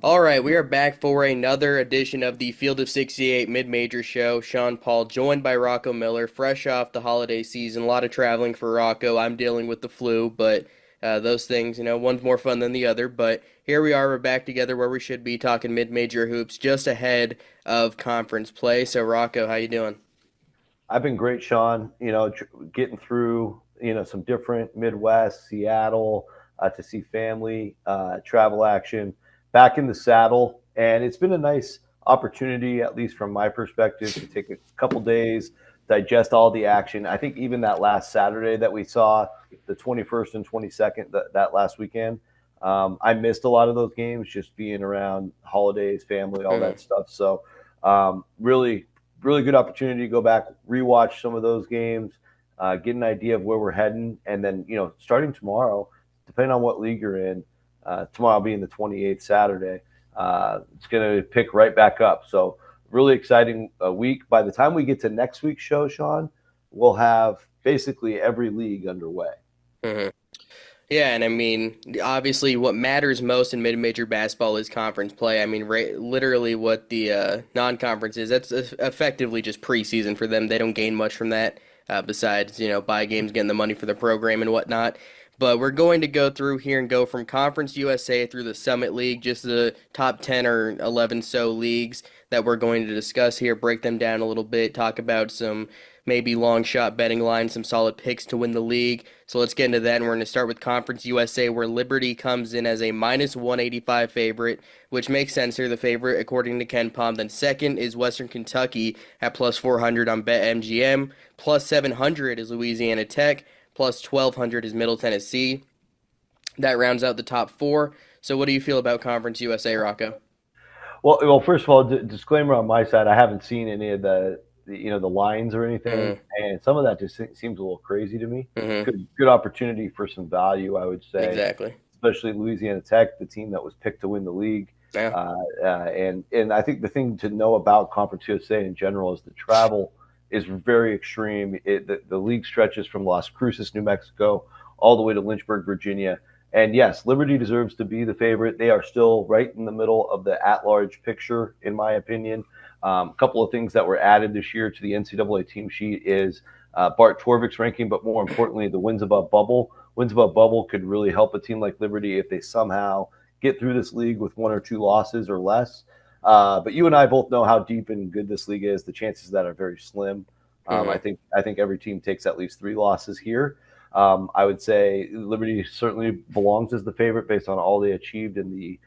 All right, we are back for another edition of the Field of 68 Mid-Major Show. Sean Paul, joined by Rocco Miller, fresh off the holiday season. A lot of traveling for Rocco. I'm dealing with the flu, but those things, one's more fun than the other. But here we are, we're back together where we should be talking mid-major hoops just ahead of conference play. So, Rocco, how you doing? I've been great, Sean. Getting through, some different Midwest, Seattle, to see family, travel action, back in the saddle. And it's been a nice opportunity, at least from my perspective, to take a couple days, digest all the action. I think even that last Saturday that we saw, the 21st and 22nd, that last weekend, I missed a lot of those games just being around holidays, family, all Mhm. that stuff. So, really good opportunity to go back, rewatch some of those games, get an idea of where we're heading, and then starting tomorrow, depending on what league you're in, tomorrow being the 28th Saturday, it's going to pick right back up. So really exciting week. By the time we get to next week's show, Sean, we'll have basically every league underway. Mhm. Yeah, and I mean, obviously, what matters most in mid-major basketball is conference play. I mean, literally, what the non-conference is, that's effectively just preseason for them. They don't gain much from that, besides, buy games, getting the money for the program and whatnot. But we're going to go through here and go from Conference USA through the Summit League, just the top 10 or 11 so leagues that we're going to discuss here, break them down a little bit, talk about some maybe long shot betting lines, some solid picks to win the league. So let's get into that, and we're going to start with Conference USA, where Liberty comes in as a minus 185 favorite, which makes sense. They're the favorite according to Ken Palm. Then second is Western Kentucky at plus 400 on BetMGM. Plus 700 is Louisiana Tech. Plus 1200 is Middle Tennessee. That rounds out the top four. So what do you feel about Conference USA, Rocco? Well, first of all, disclaimer on my side, I haven't seen any of the lines or anything, Mm-hmm. and some of that just seems a little crazy to me. Mm-hmm. Good opportunity for some value, I would say, Exactly. especially Louisiana Tech, the team that was picked to win the league. Yeah. And I think the thing to know about Conference USA in general is the travel is very extreme. The league stretches from Las Cruces, New Mexico, all the way to Lynchburg, Virginia. And yes, Liberty deserves to be the favorite. They are still right in the middle of the at-large picture, in my opinion. A couple of things that were added this year to the NCAA team sheet is Bart Torvik's ranking, but more importantly, the wins above bubble. Wins above bubble could really help a team like Liberty if they somehow get through this league with one or two losses or less. But you and I both know how deep and good this league is. The chances of that are very slim. Mm-hmm. I think every team takes at least three losses here. I would say Liberty certainly belongs as the favorite based on all they achieved in the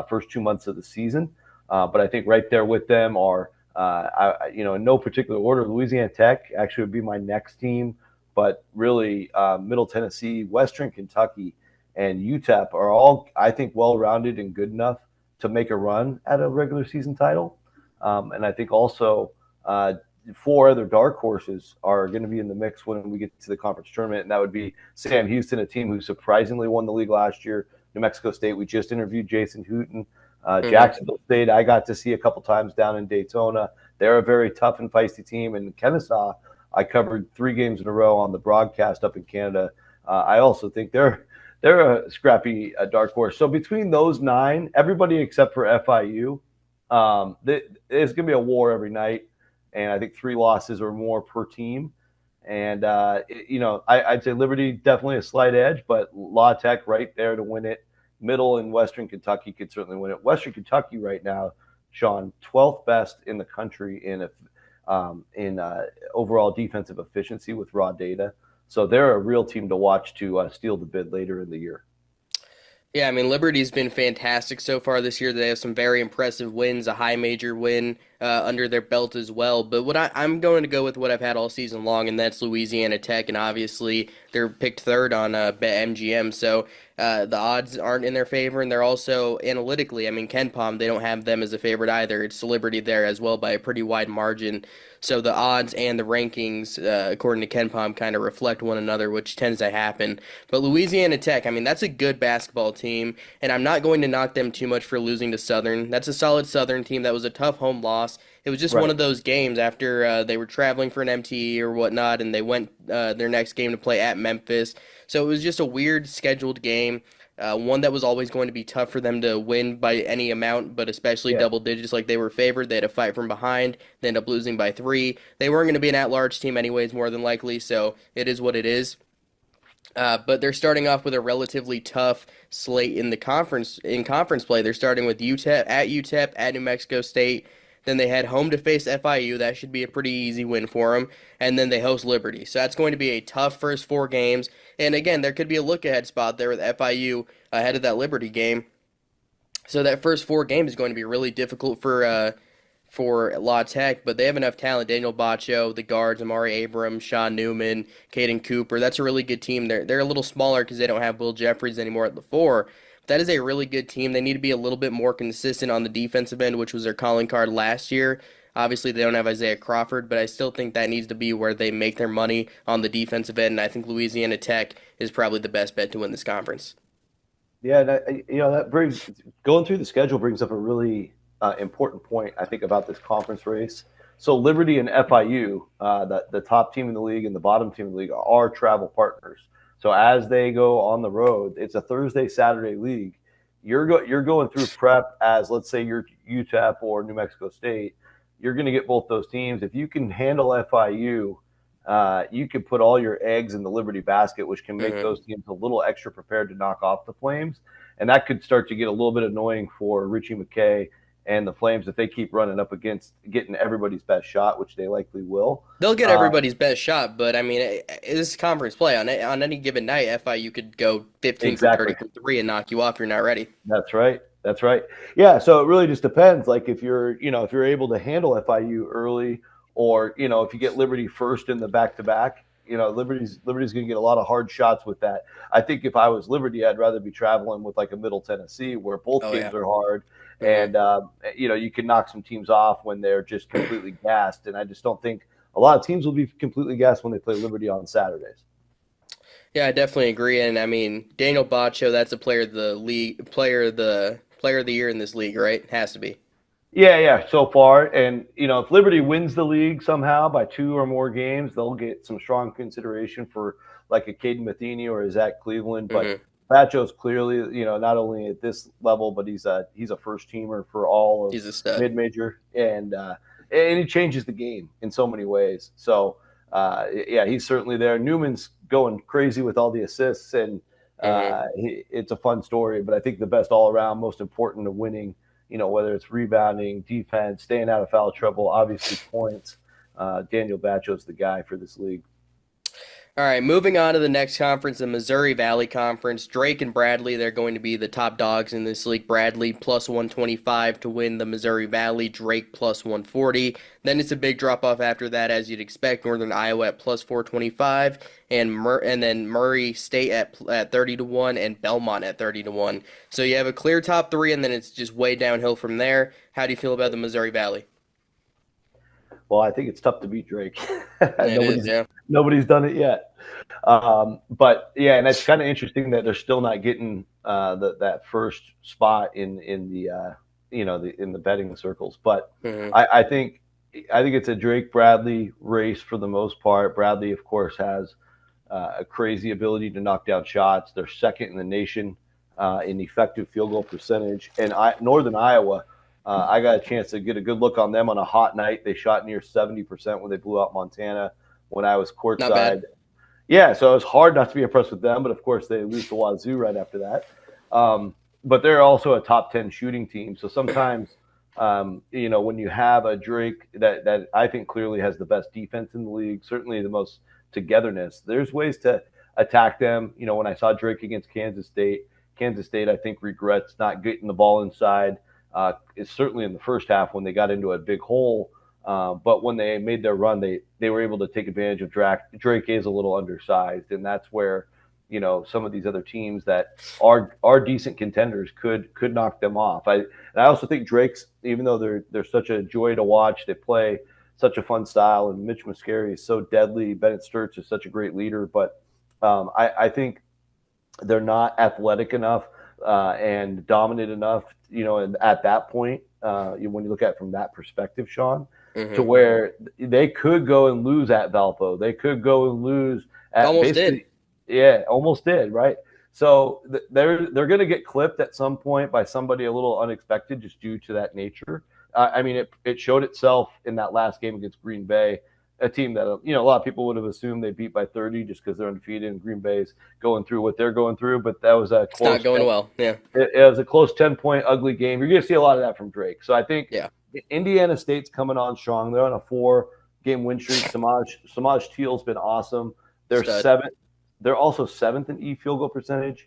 first 2 months of the season. But I think right there with them are, in no particular order, Louisiana Tech actually would be my next team. But really, Middle Tennessee, Western Kentucky, and UTEP are all, I think, well-rounded and good enough to make a run at a regular season title. And I think also four other dark horses are going to be in the mix when we get to the conference tournament, and that would be Sam Houston, a team who surprisingly won the league last year. New Mexico State, we just interviewed Jason Hooten. Mm-hmm. Jacksonville State, I got to see a couple times down in Daytona. They're a very tough and feisty team. And Kennesaw, I covered 3 games in a row on the broadcast up in Canada. I also think they're a scrappy dark horse. So between those 9, everybody except for FIU, there's going to be a war every night, and I think 3 losses or more per team. And I'd say Liberty definitely a slight edge, but La Tech right there to win it. Middle and Western Kentucky could certainly win it. Western Kentucky right now, Sean, 12th best in the country in overall defensive efficiency with raw data. So they're a real team to watch to steal the bid later in the year. Yeah, I mean, Liberty's been fantastic so far this year. They have some very impressive wins, a high major win under their belt as well. But I'm going to go with what I've had all season long, and that's Louisiana Tech. And obviously, they're picked third on BetMGM. So the odds aren't in their favor, and they're also analytically, I mean, Ken Palm, they don't have them as a favorite either. It's Liberty there as well by a pretty wide margin. So the odds and the rankings, according to Ken Palm, kind of reflect one another, which tends to happen. But Louisiana Tech, I mean, that's a good basketball team, and I'm not going to knock them too much for losing to Southern. That's a solid Southern team. That was a tough home loss. It was just one Right. of those games after they were traveling for an MTE or whatnot, and they went their next game to play at Memphis. So it was just a weird scheduled game. One that was always going to be tough for them to win by any amount, but especially Yeah. double digits like they were favored. They had to fight from behind. They ended up losing by 3. They weren't going to be an at-large team anyways, more than likely, so it is what it is. But they're starting off with a relatively tough slate in conference play. They're starting with UTEP at New Mexico State. Then they head home to face FIU. That should be a pretty easy win for them. And then they host Liberty. So that's going to be a tough first 4 games. And again, there could be a look ahead spot there with FIU ahead of that Liberty game. So that first 4 games is going to be really difficult for La Tech, but they have enough talent. Daniel Baccio, the guards, Amari Abrams, Sean Newman, Caden Cooper. That's a really good team. They're a little smaller because they don't have Will Jeffries anymore at the 4. That is a really good team. They need to be a little bit more consistent on the defensive end, which was their calling card last year. Obviously, they don't have Isaiah Crawford, but I still think that needs to be where they make their money on the defensive end. And I think Louisiana Tech is probably the best bet to win this conference. Yeah, that brings going through the schedule brings up a really important point I think about this conference race. So Liberty and FIU, the top team in the league and the bottom team in the league, are travel partners. So as they go on the road, it's a Thursday Saturday league. You're going through prep as, let's say, you're UTEP or New Mexico State. You're going to get both those teams. If you can handle FIU, you can put all your eggs in the Liberty basket, which can make Mm-hmm. those teams a little extra prepared to knock off the Flames. And that could start to get a little bit annoying for Richie McKay and the Flames if they keep running up against getting everybody's best shot, which they likely will. They'll get Uh, everybody's best shot, but I mean, this conference play on any given night, FIU could go 15 for 30 exactly. from 3 and knock you off. You're not ready. That's right. That's right. Yeah. So it really just depends. Like if you're able to handle FIU early, or if you get Liberty first in the back to back, Liberty's going to get a lot of hard shots with that. I think if I was Liberty, I'd rather be traveling with like a Middle Tennessee where both Oh yeah. games are hard, Hmm. and you can knock some teams off when they're just completely gassed. And I just don't think a lot of teams will be completely gassed when they play Liberty on Saturdays. Yeah, I definitely agree. And I mean, Daniel Baccio, that's a player of the league, player of the year in this league, right? Has to be. Yeah, yeah, so far. And, if Liberty wins the league somehow by 2 or more games, they'll get some strong consideration for like a Caden Matheny or a Zach Cleveland. But Hmm. Bacho's clearly, not only at this level, but he's a first teamer for all of He's a stud. mid major, and he changes the game in so many ways. So yeah, he's certainly there. Newman's going crazy with all the assists, and Hmm. it's a fun story. But I think the best all around, most important to winning, whether it's rebounding, defense, staying out of foul trouble, obviously points. Daniel Bacho's the guy for this league. All right, moving on to the next conference, the Missouri Valley Conference. Drake and Bradley, they're going to be the top dogs in this league. Bradley plus 125 to win the Missouri Valley, Drake plus 140. Then it's a big drop off after that, as you'd expect. Northern Iowa at plus 425, and then Murray State at 30 to 1, and Belmont at 30 to 1. So you have a clear top 3, and then it's just way downhill from there. How do you feel about the Missouri Valley? Well, I think it's tough to beat Drake. It is, nobody's yeah. nobody's done it yet. But yeah, and it's kind of interesting that they're still not getting that first spot in the in the betting circles. But Hmm. I think it's a Drake Bradley race for the most part. Bradley, of course, has a crazy ability to knock down shots. They're second in the nation in effective field goal percentage. And Northern Iowa, I got a chance to get a good look on them on a hot night. They shot near 70% when they blew out Montana when I was Not bad. courtside. Yeah, so it was hard not to be impressed with them, but of course they lose to Wazoo right after that. But they're also a top 10 shooting team. So sometimes, when you have a Drake that I think clearly has the best defense in the league, certainly the most togetherness, there's ways to attack them. When I saw Drake against Kansas State, I think regrets not getting the ball inside. It's certainly in the first half when they got into a big hole. But when they made their run, they were able to take advantage of Drake. Drake is a little undersized, and that's where some of these other teams that are decent contenders could knock them off. And I also think Drake's, even though they're such a joy to watch, they play such a fun style, and Mitch Muscari is so deadly. Bennett Sturts is such a great leader, but I think they're not athletic enough and dominant enough, and at that point, when you look at it from that perspective, Sean, to Hmm. where they could go and lose at Valpo. They could go and lose at Almost did. basically, yeah, almost did, right? So they're going to get clipped at some point by somebody a little unexpected, just due to that nature. I mean, it showed itself in that last game against Green Bay, a team that a lot of people would have assumed they beat by 30 just because they're undefeated and Green Bay's going through what they're going through. But that was a It's not close going 10. well. Yeah. It was a close 10-point ugly game. You're going to see a lot of that from Drake. So I think Yeah. Indiana State's coming on strong. They're on a 4-game win streak. Samaj Teal's been awesome. They're Stud. seventh. They're also seventh in field goal percentage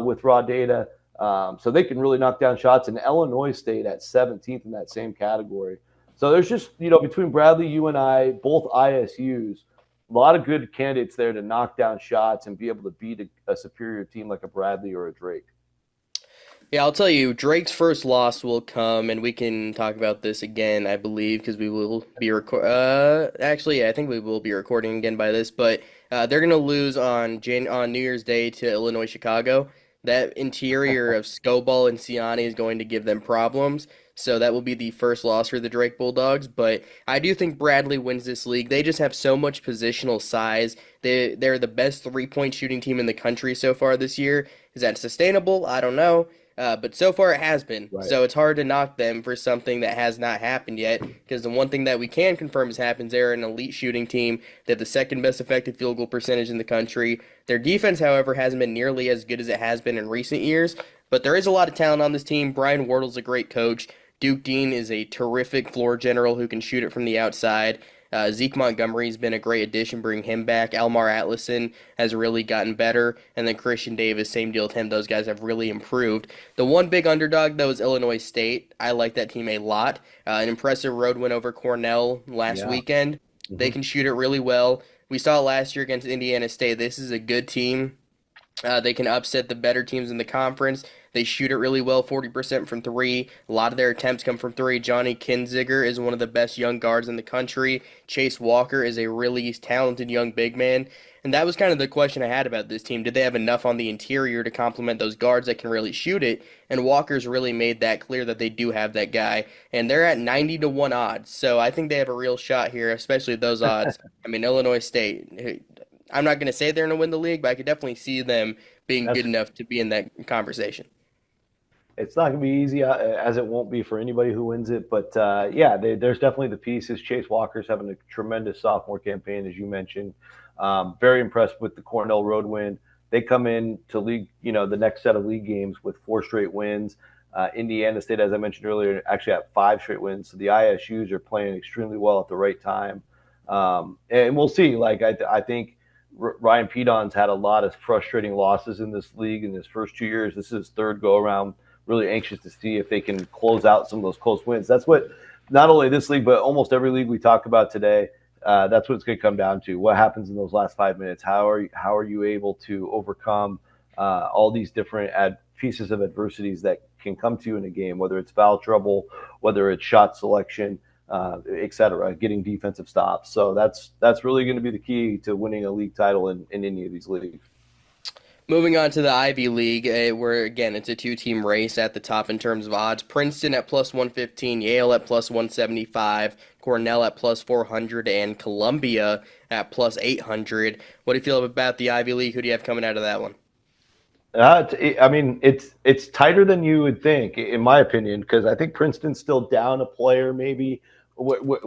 with raw data. So they can really knock down shots. And Illinois State at 17th in that same category. So there's just, between Bradley, you and I, both ISUs, a lot of good candidates there to knock down shots and be able to beat a superior team like a Bradley or a Drake. Yeah, I'll tell you, Drake's first loss will come, and we can talk about this again, I believe, because we will be actually, yeah, I think we will be recording again by this, but they're gonna lose on New Year's Day to Illinois Chicago. That interior of Scoball and Ciani is going to give them problems, so that will be the first loss for the Drake Bulldogs. But I do think Bradley wins this league. They just have so much positional size. They're the best 3-point shooting team in the country so far this year. Is that sustainable? I don't know. But so far it has been. Right. So it's hard to knock them for something that has not happened yet. Because the one thing that we can confirm has happened, they're an elite shooting team. They have the second best effective field goal percentage in the country. Their defense, however, hasn't been nearly as good as it has been in recent years. But there is a lot of talent on this team. Brian Wardle's a great coach. Duke Dean is a terrific floor general who can shoot it from the outside. Zeke Montgomery's been a great addition, bringing him back. Elmar Atlason has really gotten better. And then Christian Davis, same deal with him. Those guys have really improved. The one big underdog, though, is Illinois State. I like that team a lot. An impressive road win over Cornell last Yeah. weekend. They Mm-hmm. can shoot it really well. We saw it last year against Indiana State. This is a good team. They can upset the better teams in the conference. They shoot it really well, 40% from three. A lot of their attempts come from three. Johnny Kinziger is one of the best young guards in the country. Chase Walker is a really talented young big man. And that was kind of the question I had about this team. Did they have enough on the interior to complement those guards that can really shoot it? And Walker's really made that clear that they do have that guy. And they're at 90 to 1 odds. So I think they have a real shot here, especially those odds. I mean, Illinois State, I'm not going to say they're going to win the league, but I could definitely see them being That's good enough to be in that conversation. It's not going to be easy, as it won't be for anybody who wins it. But yeah, there's definitely the pieces. Chase Walker's having a tremendous sophomore campaign, as you mentioned. Very impressed with the Cornell road win. They come in to league, the next set of league games with 4 straight wins. Indiana State, as I mentioned earlier, actually had 5 straight wins. So the ISUs are playing extremely well at the right time. And we'll see. Like I think Ryan Pedon's had a lot of frustrating losses in this league in his first 2 years. This is his third go around. Really anxious to see if they can close out some of those close wins. That's what not only this league, but almost every league we talk about today. That's what it's going to come down to. What happens in those last 5 minutes? How are you able to overcome all these different pieces of adversities that can come to you in a game, whether it's foul trouble, whether it's shot selection, et cetera, getting defensive stops. So that's really going to be the key to winning a league title in any of these leagues. Moving on to the Ivy League, where again it's a two-team race at the top in terms of odds. Princeton at plus 115, Yale at plus 175, Cornell at plus 400, and Columbia at plus 800. What do you feel about the Ivy League? Who do you have coming out of that one? I mean, it's tighter than you would think, in my opinion, because I think Princeton's still down a player, maybe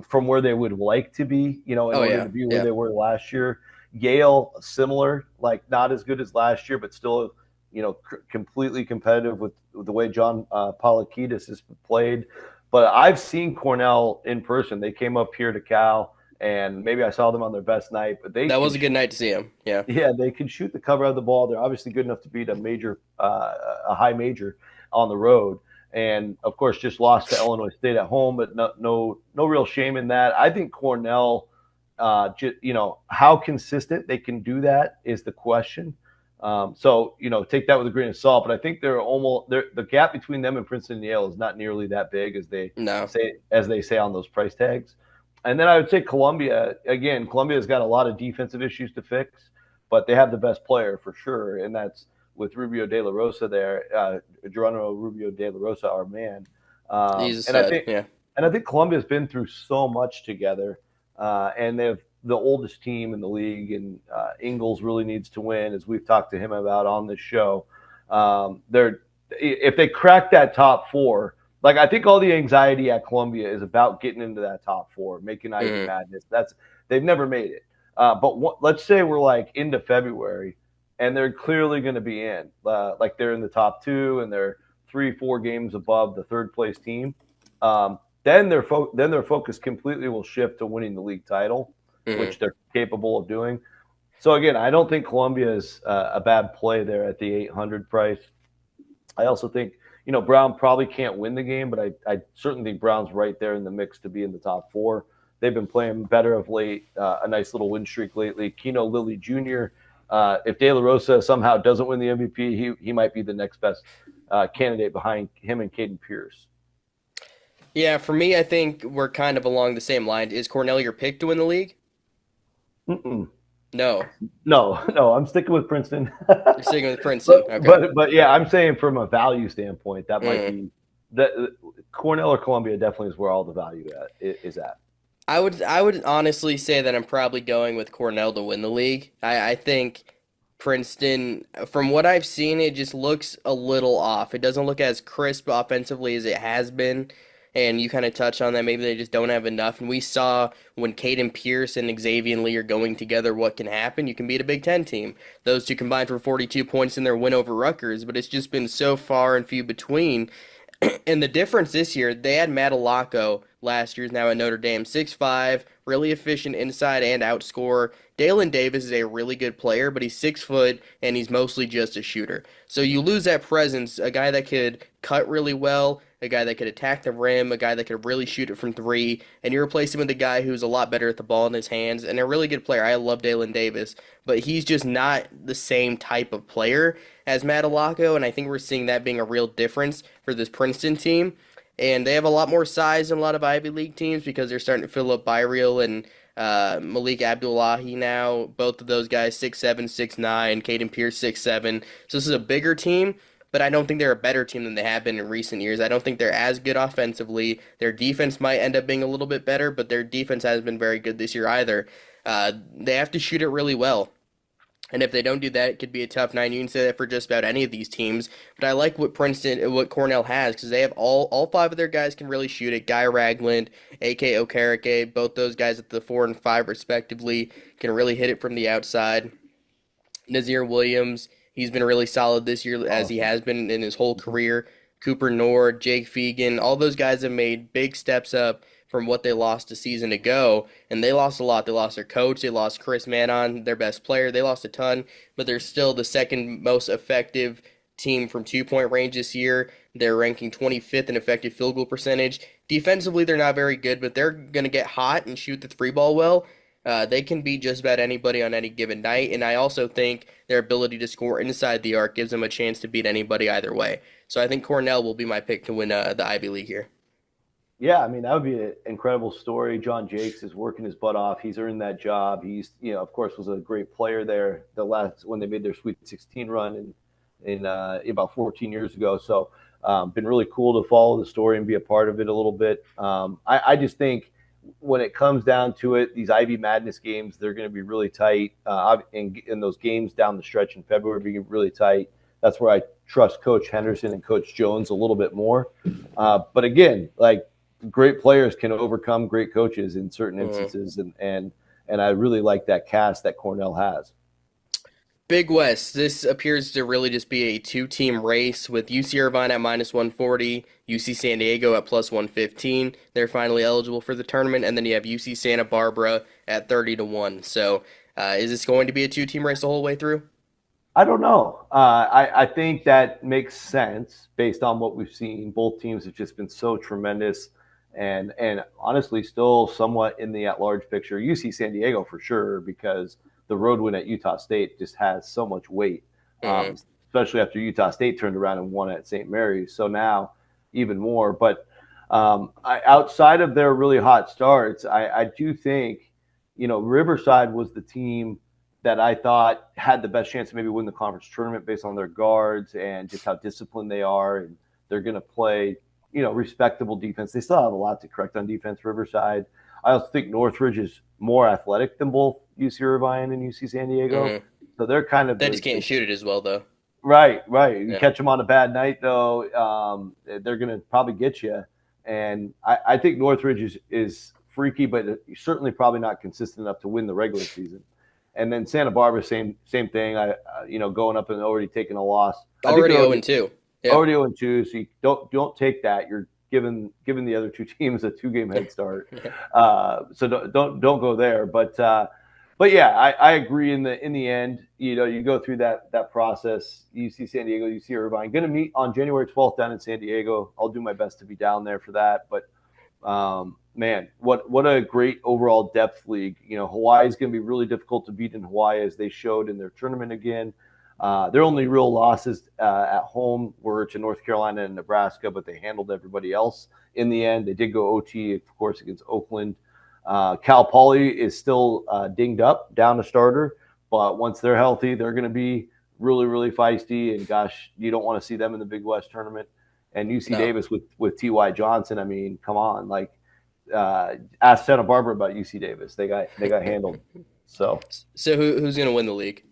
from where they would like to be, in Oh order yeah, to be where yeah. they were last year. Yale, similar, like not as good as last year, but still, completely competitive with the way John Polakidis has played. But I've seen Cornell in person. They came up here to Cal, and maybe I saw them on their best night, but they That can was a good night to see him. Yeah. yeah, they can shoot the cover of the ball. They're obviously good enough to beat a high major on the road, and of course, just lost to Illinois State at home. But no real shame in that. I think Cornell, how consistent they can do that is the question. So take that with a grain of salt. But I think the gap between them and Princeton and Yale is not nearly that big No. as they say on those price tags. And then I would say Columbia, again, Columbia's got a lot of defensive issues to fix, but they have the best player for sure, and that's with Rubio De La Rosa there, Geronimo Rubio De La Rosa, our man. He's a And I stud. think Yeah. and I think Columbia's been through so much together, and the oldest team in the league, and Ingles really needs to win, as we've talked to him about on this show. They're if they crack that top four, like I think all the anxiety at Columbia is about getting into that top four, making Ivy Mm-hmm. Madness. They've never made it. Let's say we're like into February, and they're clearly going to be in. Like they're in the top two, and they're 3-4 games above the third place team. Then their focus completely will shift to winning the league title, Mm-hmm. which they're capable of doing. So again, I don't think Columbia is a bad play there at the 800 price. I also think Brown probably can't win the game, but I certainly think Brown's right there in the mix to be in the top four. They've been playing better of late, a nice little win streak lately. Keno Lilly Jr. If De La Rosa somehow doesn't win the MVP, he might be the next best candidate behind him and Caden Pierce. Yeah, for me, I think we're kind of along the same line. Is Cornell your pick to win the league? Mm-mm. No. No, I'm sticking with Princeton. You're sticking with but, Princeton. Okay. but yeah, I'm saying from a value standpoint, that might Mm. be that Cornell or Columbia definitely is where all the value is at. I would honestly say that I'm probably going with Cornell to win the league. I think Princeton, from what I've seen, it just looks a little off. It doesn't look as crisp offensively as it has been. And you kind of touched on that. Maybe they just don't have enough. And we saw when Caden Pierce and Xavier Lee are going together, what can happen. You can beat a Big Ten team. Those two combined for 42 points in their win over Rutgers, but it's just been so far and few between. And the difference this year, they had Madalaco last year's now at Notre Dame, 6'5", really efficient inside and outscorer. Dalen Davis is a really good player, but he's 6 foot and he's mostly just a shooter. So you lose that presence, a guy that could cut really well, a guy that could attack the rim, a guy that could really shoot it from three, and you replace him with a guy who's a lot better at the ball in his hands and a really good player. I love Dalen Davis, but he's just not the same type of player as Madalaco, and I think we're seeing that being a real difference for this Princeton team. And they have a lot more size than a lot of Ivy League teams because they're starting to fill up Byreal and Malik Abdullahi now. Both of those guys 6'7", 6'9", Caden Pierce 6'7". So this is a bigger team, but I don't think they're a better team than they have been in recent years. I don't think they're as good offensively. Their defense might end up being a little bit better, but their defense hasn't been very good this year either. They have to shoot it really well. And if they don't do that, it could be a tough night. You can say that for just about any of these teams. But I like what Cornell has because they have all five of their guys can really shoot it. Guy Ragland, A.K. Okereke, both those guys at the 4 and 5 respectively can really hit it from the outside. Nazir Williams, he's been really solid this year as he Awesome. has been in his whole career. Cooper Nord, Jake Fegan, all those guys have made big steps up from what they lost a season ago, and they lost a lot. They lost their coach, they lost Chris Manon, their best player. They lost a ton, but they're still the second most effective team from 2-point range this year. They're ranking 25th in effective field goal percentage. Defensively, they're not very good, but they're going to get hot and shoot the three ball well. They can beat just about anybody on any given night, and I also think their ability to score inside the arc gives them a chance to beat anybody either way. So I think Cornell will be my pick to win the Ivy League here. Yeah, I mean that would be an incredible story. John Jakes is working his butt off. He's earned that job. He's of course was a great player there. The last when they made their Sweet 16 run in about 14 years ago. So been really cool to follow the story and be a part of it a little bit. I just think when it comes down to it, these Ivy Madness games they're going to be really tight, and those games down the stretch in February be really tight. That's where I trust Coach Henderson and Coach Jones a little bit more. But again, like great players can overcome great coaches in certain Mhm. instances, and I really like that cast that Cornell has. Big West. This appears to really just be a two-team race with UC Irvine at minus 140, UC San Diego at plus 115. They're finally eligible for the tournament, and then you have UC Santa Barbara at 30 to 1. So, is this going to be a two-team race the whole way through? I don't know. I think that makes sense based on what we've seen. Both teams have just been so tremendous, and honestly, still somewhat in the at-large picture. UC San Diego for sure because the road win at Utah State just has so much weight, Mm, especially after Utah State turned around and won at St. Mary's. So now even more. But outside of their really hot starts, I do think Riverside was the team that I thought had the best chance to maybe win the conference tournament based on their guards and just how disciplined they are. And they're going to play, respectable defense. They still have a lot to correct on defense, Riverside. I also think Northridge is more athletic than both UC Irvine and UC San Diego. Hmm. So they're kind of They just the can't shoot it as well, though. right, right. You Yeah. catch them on a bad night, though, they're going to probably get you. And I think Northridge is freaky, but certainly probably not consistent enough to win the regular season. And then Santa Barbara, same thing. Going up and already taking a loss. I think Already they're 0-2. Yeah. already 0-2, so you don't take that. You're giving the other two teams a 2 game head start. So don't go there. But yeah, I agree. In the end, you go through that process. UC San Diego, UC Irvine, going to meet on January 12th down in San Diego. I'll do my best to be down there for that. But man, what a great overall depth league. Hawaii is going to be really difficult to beat in Hawaii, as they showed in their tournament again. Their only real losses at home were to North Carolina and Nebraska, but they handled everybody else in the end. They did go OT, of course, against Oakland. Cal Poly is still dinged up, down a starter, but once they're healthy, they're going to be really, really feisty. And gosh, you don't want to see them in the Big West tournament. And UC No. Davis with T.Y. Johnson, I mean, come on, ask Santa Barbara about UC Davis. They got handled. So So who's going to win the league?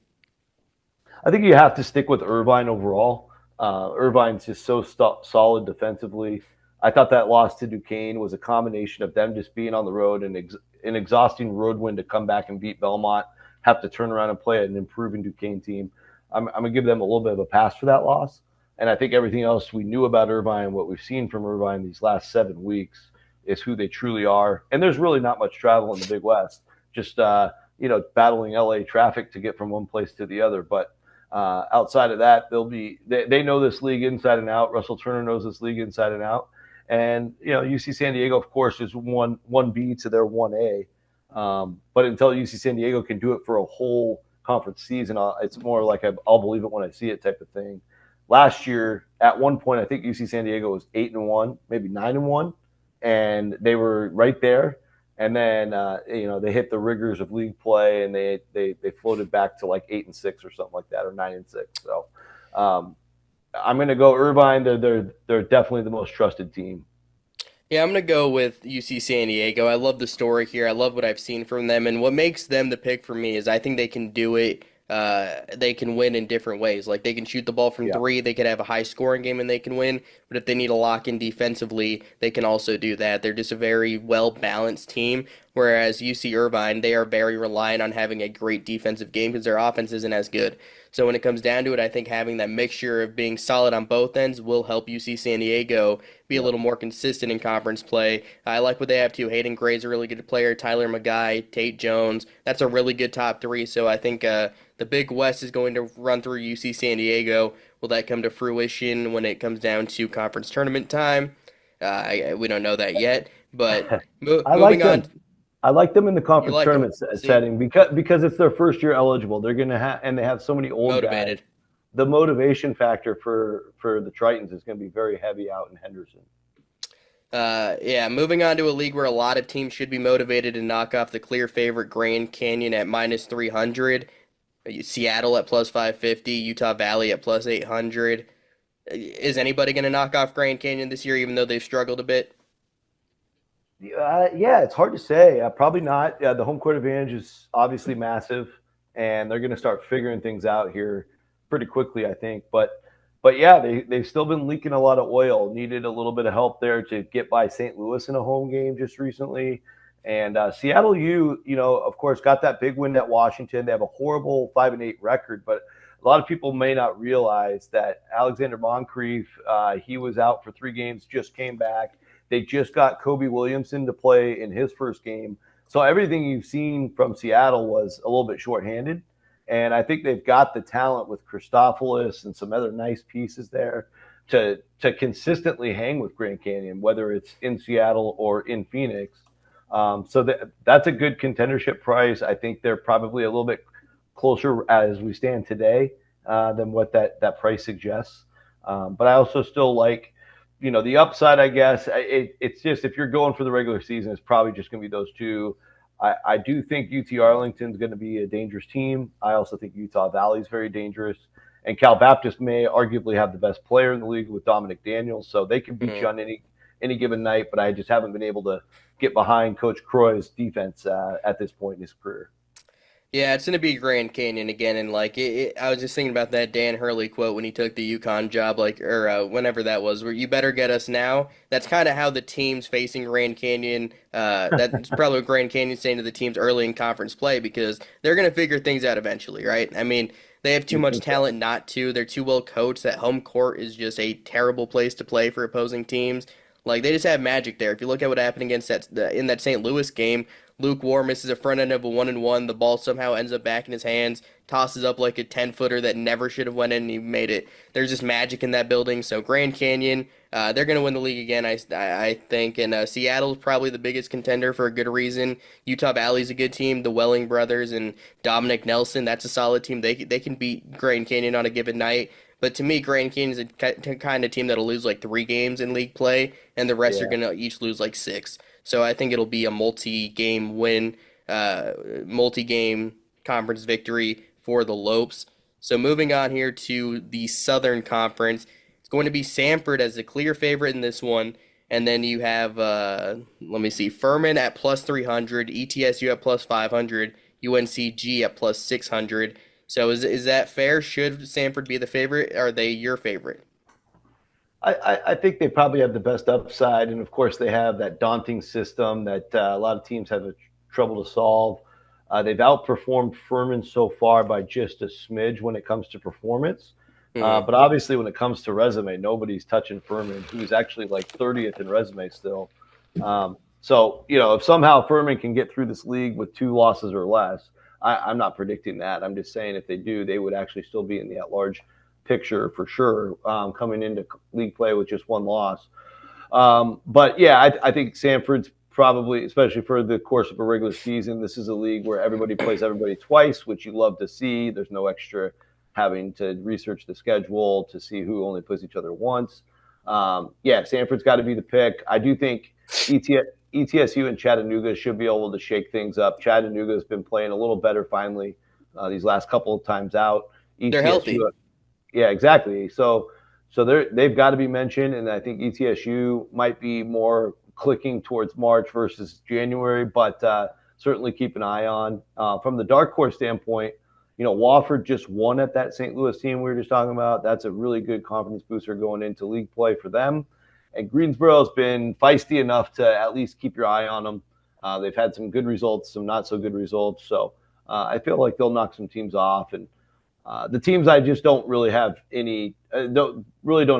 I think you have to stick with Irvine overall. Irvine's just so solid defensively. I thought that loss to Duquesne was a combination of them just being on the road and an exhausting road win to come back and beat Belmont, have to turn around and play an improving Duquesne team. I'm going to give them a little bit of a pass for that loss. And I think everything else we knew about Irvine, what we've seen from Irvine these last 7 weeks, is who they truly are. And there's really not much travel in the Big West, just battling LA traffic to get from one place to the other. But outside of that, they know this league inside and out. Russell Turner knows this league inside and out. And UC San Diego, of course, is one B to their 1A. But until UC San Diego can do it for a whole conference season, it's more like I'll believe it when I see it type of thing. Last year, at one point, I think UC San Diego was 8-1, maybe 9-1, and they were right there. And then they hit the rigors of league play, and they floated back to like 8-6 or something like that, or 9-6. So I'm going to go Irvine. They're definitely the most trusted team. Yeah, I'm gonna go with UC San Diego. I love the story here. I love what I've seen from them, and what makes them the pick for me is I think they can do it. They can win in different ways. Like they can shoot the ball from Yeah, three. They could have a high scoring game and they can win. But if they need a lock in defensively, they can also do that. They're just a very well balanced team. Whereas UC Irvine, they are very reliant on having a great defensive game because their offense isn't as good. So when it comes down to it, I think having that mixture of being solid on both ends will help UC San Diego be a yeah. little more consistent in conference play. I like what they have too. Hayden Gray's a really good player. Tyler McGuy, Tate Jones. That's a really good top three. So I think the Big West is going to run through UC San Diego. Will that come to fruition when it comes down to conference tournament time? We don't know that yet. But I like moving them. on, I like them in the you conference like them. tournament See, setting because it's their first year eligible. They're going to have, and they have so many old guys. motivated. The motivation factor for the Tritons is going to be very heavy out in Henderson. Yeah, moving on to a league where a lot of teams should be motivated to knock off the clear favorite Grand Canyon at minus 300, Seattle at plus 550, Utah Valley at plus 800. Is anybody going to knock off Grand Canyon this year, even though they've struggled a bit? Yeah, it's hard to say. Probably not. The home court advantage is obviously massive, and they're going to start figuring things out here pretty quickly, I think. But yeah, they've still been leaking a lot of oil. Needed a little bit of help there to get by St. Louis in a home game just recently. And Seattle of course, got that big win at Washington. They have a horrible 5-8 record, but a lot of people may not realize that Alexander Moncrief, he was out for 3 games, just came back. They just got Kobe Williamson to play in his first game. So everything you've seen from Seattle was a little bit shorthanded. And I think they've got the talent with Christophilus and some other nice pieces there to consistently hang with Grand Canyon, whether it's in Seattle or in Phoenix. That's a good contendership price. I think they're probably a little bit closer as we stand today than what that price suggests. But I also still like, the upside, I guess. It's just if you're going for the regular season, it's probably just going to be those two. I do think UT Arlington's going to be a dangerous team. I also think Utah Valley is very dangerous. And Cal Baptist may arguably have the best player in the league with Dominic Daniels, so they can beat Mhm. you on any given night, but I just haven't been able to get behind Coach Croy's defense at this point in his career. Yeah, it's gonna be Grand Canyon again, and I was just thinking about that Dan Hurley quote when he took the UConn job, or whenever that was, where you better get us now. That's kind of how the teams facing Grand Canyon. That's probably what Grand Canyon saying to the teams early in conference play because they're gonna figure things out eventually, right? I mean, they have too You much think so? talent not to. They're too well coached. That home court is just a terrible place to play for opposing teams. Like they just have magic there. If you look at what happened against in that St. Louis game. Luke War misses a front end of a 1-and-1. The ball somehow ends up back in his hands, tosses up like a 10-footer that never should have went in, and he made it. There's just magic in that building. So Grand Canyon, they're going to win the league again, I think. And Seattle's probably the biggest contender for a good reason. Utah Valley's a good team. The Welling brothers and Dominic Nelson, that's a solid team. They can beat Grand Canyon on a given night. But to me, Grand Canyon's a kind of team that'll lose like 3 games in league play, and the rest are Yeah. going to each lose like 6. So I think it'll be a multi-game win, multi-game conference victory for the Lopes. So moving on here to the Southern Conference, it's going to be Samford as the clear favorite in this one, and then you have let me see, Furman at plus 300, ETSU at plus 500, UNCG at plus 600. So is that fair? Should Samford be the favorite? Are they your favorite? I think they probably have the best upside, and of course they have that daunting system that a lot of teams have trouble to solve. They've outperformed Furman so far by just a smidge when it comes to performance, Hmm. but obviously when it comes to resume, nobody's touching Furman, who's actually like 30th in resume still. So if somehow Furman can get through this league with 2 losses or less, I'm not predicting that. I'm just saying if they do, they would actually still be in the at-large picture for sure coming into league play with just 1 loss. But yeah, I think Sanford's probably, especially for the course of a regular season, this is a league where everybody plays everybody twice, which you love to see. There's no extra having to research the schedule to see who only plays each other once. Yeah, Sanford's got to be the pick. I do think ETSU and Chattanooga should be able to shake things up. Chattanooga has been playing a little better finally these last couple of times out. They're healthy. ETSU, yeah, exactly. So they've got to be mentioned, and I think ETSU might be more clicking towards March versus January, but certainly keep an eye on. From the dark horse standpoint, Wofford just won at that St. Louis team we were just talking about. That's a really good confidence booster going into league play for them. And Greensboro has been feisty enough to at least keep your eye on them. They've had some good results, some not so good results. So I feel like they'll knock some teams off. And the teams I just don't really have any, don't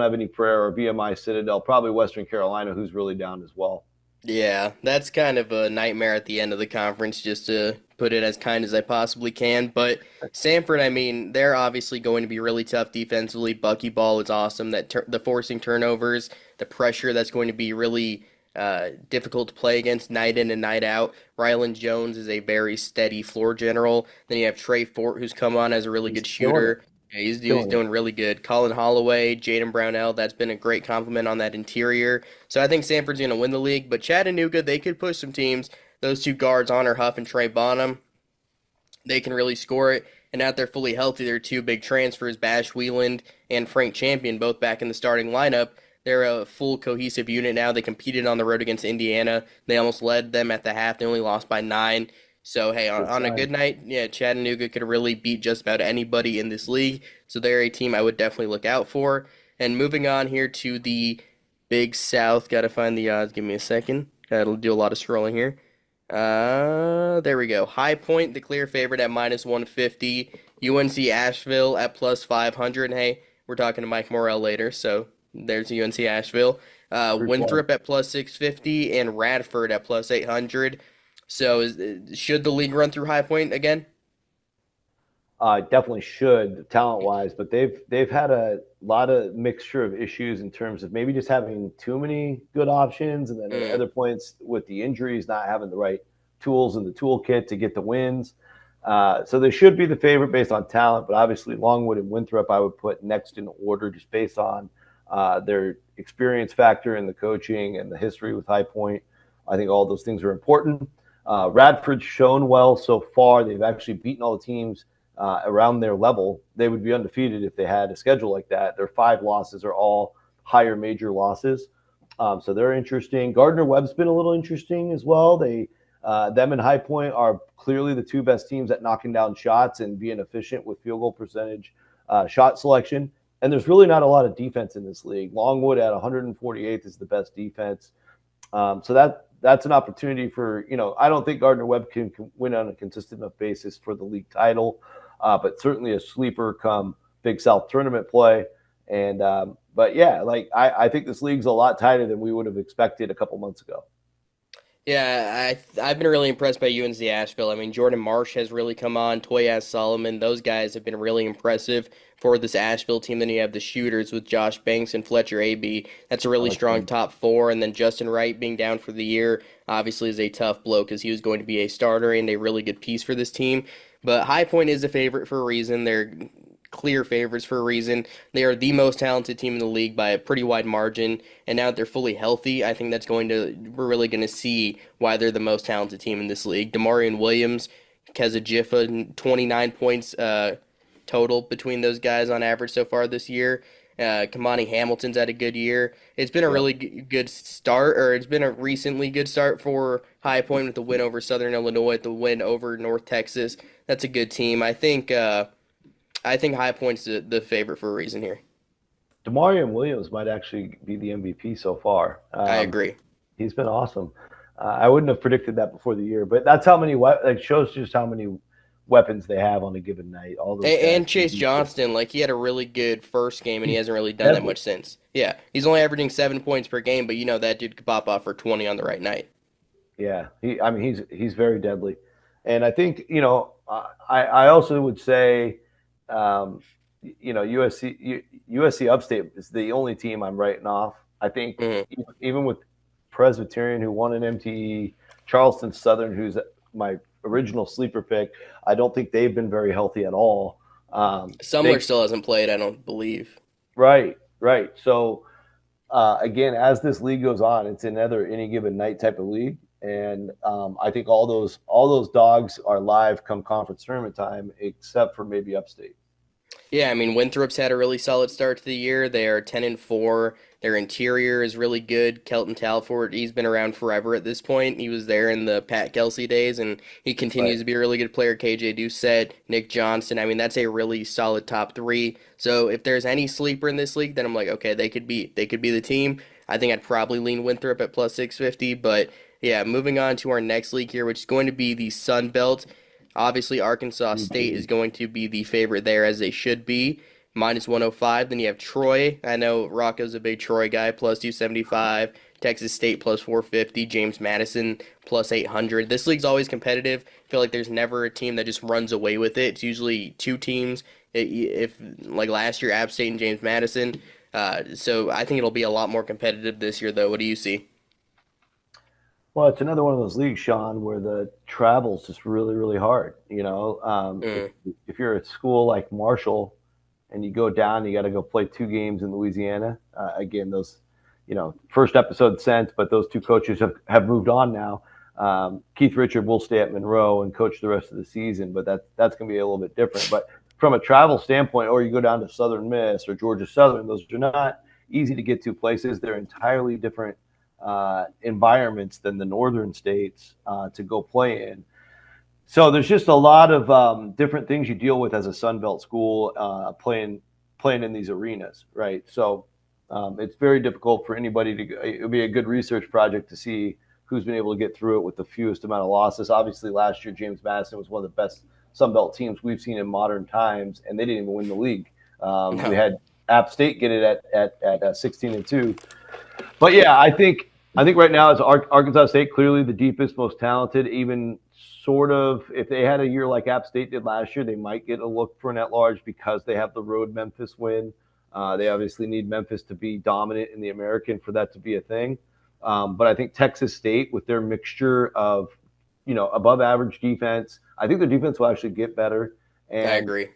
have any prayer or VMI Citadel, probably Western Carolina, who's really down as well. Yeah, that's kind of a nightmare at the end of the conference, just to put it as kind as I possibly can. But Samford, I mean, they're obviously going to be really tough defensively. Buckyball is awesome. The forcing turnovers, the pressure that's going to be really difficult to play against night in and night out. Rylan Jones is a very steady floor general. Then you have Trey Fort, who's come on as a really He's good killing it. shooter. Yeah, he's Killing it. doing really good. Colin Holloway, Jaden Brownell, that's been a great compliment on that interior. So I think Sanford's going to win the league, but Chattanooga, they could push some teams. Those 2 guards, Honor Huff and Trey Bonham, they can really score it. And now that they're fully healthy, they're 2 big transfers, Bash Wheeland and Frank Champion, both back in the starting lineup. They're a full cohesive unit now. They competed on the road against Indiana. They almost led them at the half. They only lost by 9. So, hey, Good on a sign. good night, yeah, Chattanooga could really beat just about anybody in this league. So they're a team I would definitely look out for. And moving on here to the Big South, got to find the odds. Give me a second. Got to do a lot of scrolling here. There we go. High Point, the clear favorite at minus 150. UNC Asheville at plus 500. And hey, we're talking to Mike Morrell later, so there's UNC Asheville. Good play. Winthrop at plus 650 and Radford at plus 800. So should the league run through High Point again? Definitely should talent wise, but they've had a lot of mixture of issues in terms of maybe just having too many good options, and then at Mm. other points with the injuries, not having the right tools in the toolkit to get the wins. So they should be the favorite based on talent, but obviously Longwood and Winthrop I would put next in order just based on their experience factor in the coaching and the history with High Point. I think all those things are important. Radford's shown well so far. They've actually beaten all the teams around their level. They would be undefeated if they had a schedule like that. Their 5 losses are all higher major losses. So they're interesting. Gardner Webb's been a little interesting as well. Them and High Point are clearly the two best teams at knocking down shots and being efficient with field goal percentage, shot selection. And there's really not a lot of defense in this league. Longwood at 148th is the best defense. So that's an opportunity for, I don't think Gardner Webb can win on a consistent enough basis for the league title, but certainly a sleeper come Big South tournament play. But yeah, I think this league's a lot tighter than we would have expected a couple months ago. Yeah, I've been really impressed by UNC Asheville. I mean, Jordan Marsh has really come on. Toyaz Solomon, those guys have been really impressive for this Asheville team. Then you have the shooters with Josh Banks and Fletcher AB. That's a I really like strong them. top four. And then Justin Wright being down for the year obviously is a tough blow because he was going to be a starter and a really good piece for this team. But High Point is a favorite for a reason. They're clear favorites for a reason. They are the most talented team in the league by a pretty wide margin, and now that they're fully healthy, I think we're really going to see why they're the most talented team in this league. Demarion Williams, Keza Jiffa, 29 points total between those guys on average so far this year. Kamani Hamilton's had a good year. It's been a Yeah. really good start, or it's been a recently good start for High Point with the win over Southern Illinois, the win over North Texas. That's a good team. I think High Point's the favorite for a reason here. Demarion Williams might actually be the MVP so far. I agree. He's been awesome. I wouldn't have predicted that before the year, but that's how many. It shows just how many weapons they have on a given night. All those guys And can Chase beat you. Johnston, like he had a really good first game, and he He's hasn't really done that deadly. much since. Yeah, he's only averaging 7 points per game, but that dude could pop off for 20 on the right night. Yeah, I mean, he's very deadly, and I think I also would say, um, USC Upstate is the only team I'm writing off. I think Hmm. even with Presbyterian, who won an MTE, Charleston Southern, who's my original sleeper pick, I don't think they've been very healthy at all. Sumler They still hasn't played, I don't believe. Right, right. So again, as this league goes on, it's another any given night type of league, and I think all those dogs are live come conference tournament time, except for maybe Upstate. Yeah, I mean Winthrop's had a really solid start to the year. They are 10-4. Their interior is really good. Kelton Talford, he's been around forever at this point. He was there in the Pat Kelsey days, and he Right. continues to be a really good player. KJ Doucette, Nick Johnson. I mean, that's a really solid top three. So if there's any sleeper in this league, then I'm like, okay, they could be the team. I think I'd probably lean Winthrop at plus 650. But yeah, moving on to our next league here, which is going to be the Sun Belt. Obviously, Arkansas State is Mhm. going to be the favorite there, as they should be, minus 105. Then you have Troy. I know Rocco's a big Troy guy, plus 275. Texas State plus 450. James Madison plus 800. This league's always competitive. I feel like there's never a team that just runs away with it. It's usually two teams. If like last year, App State and James Madison. So I think it'll be a lot more competitive this year, though. What do you see? Well, it's another one of those leagues, Sean, where the travel's just really, really hard. If Mm, if you're at school like Marshall and you go down, you got to go play two games in Louisiana. Again, those, first episode sent, but those two coaches have moved on now. Keith Richard will stay at Monroe and coach the rest of the season, but that's going to be a little bit different. But from a travel standpoint, or you go down to Southern Miss or Georgia Southern, those are not easy to get to places. They're entirely different environments than the northern states to go play in. So there's just a lot of different things you deal with as a Sun Belt school playing in these arenas, right? So it's very difficult for anybody to. It would be a good research project to see who's been able to get through it with the fewest amount of losses. Obviously, last year James Madison was one of the best Sun Belt teams we've seen in modern times, and they didn't even win the league. We no. had App State get it at 16-2. But yeah, I think right now it's Arkansas State clearly the deepest, most talented. Even sort of, if they had a year like App State did last year, they might get a look for an at-large because they have the road Memphis win. They obviously need Memphis to be dominant in the American for that to be a thing. But I think Texas State, with their mixture of above average defense, I think their defense will actually get better. I And agree.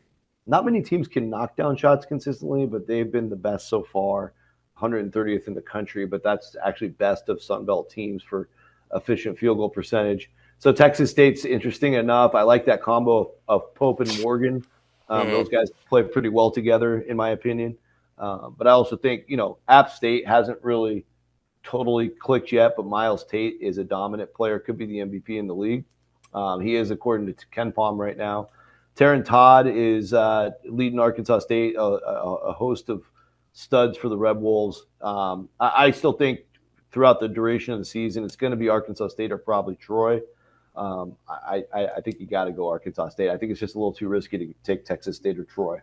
not many teams can knock down shots consistently, but they've been the best so far, 130th in the country. But that's actually best of Sun Belt teams for efficient field goal percentage. So Texas State's interesting enough. I like that combo of Pope and Morgan. Hmm. Those guys play pretty well together, in my opinion. But I also think App State hasn't really totally clicked yet, but Miles Tate is a dominant player, could be the MVP in the league. He is, according to Ken Palm right now. Taryn Todd is leading Arkansas State, a host of studs for the Red Wolves. I still think throughout the duration of the season, it's going to be Arkansas State or probably Troy. I think you got to go Arkansas State. I think it's just a little too risky to take Texas State or Troy.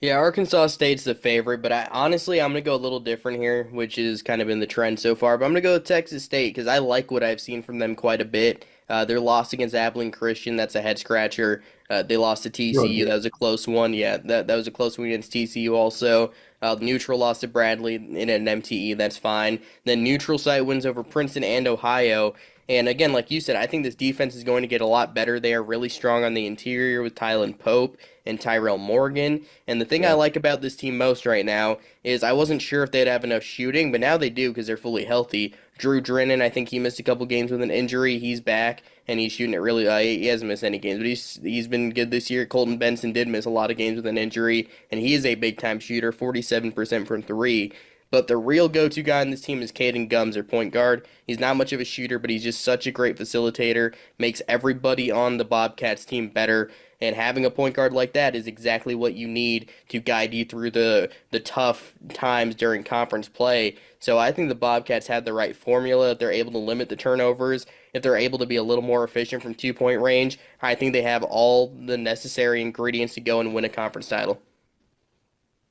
Yeah, Arkansas State's the favorite, but honestly, I'm going to go a little different here, which is kind of been the trend so far. But I'm going to go with Texas State because I like what I've seen from them quite a bit. Their loss against Abilene Christian, that's a head scratcher. They lost to TCU, that was a close one. Yeah, that was a close one against TCU also. Neutral loss to Bradley in an MTE, that's fine. Then neutral site wins over Princeton and Ohio. And again, like you said, I think this defense is going to get a lot better. They are really strong on the interior with Tylen Pope and Tyrell Morgan. And the thing I Yeah. like about this team most right now is I wasn't sure if they'd have enough shooting, but now they do because they're fully healthy. Drew Drennan, I think he missed a couple games with an injury. He's back and he's shooting it really. He hasn't missed any games, but he's been good this year. Colton Benson did miss a lot of games with an injury, and he is a big time shooter, 47% from three. But the real go-to guy on this team is Caden Gums, their point guard. He's not much of a shooter, but he's just such a great facilitator, makes everybody on the Bobcats team better. And having a point guard like that is exactly what you need to guide you through the tough times during conference play. So I think the Bobcats had the right formula. If they're able to limit the turnovers, if they're able to be a little more efficient from 2-point range, I think they have all the necessary ingredients to go and win a conference title.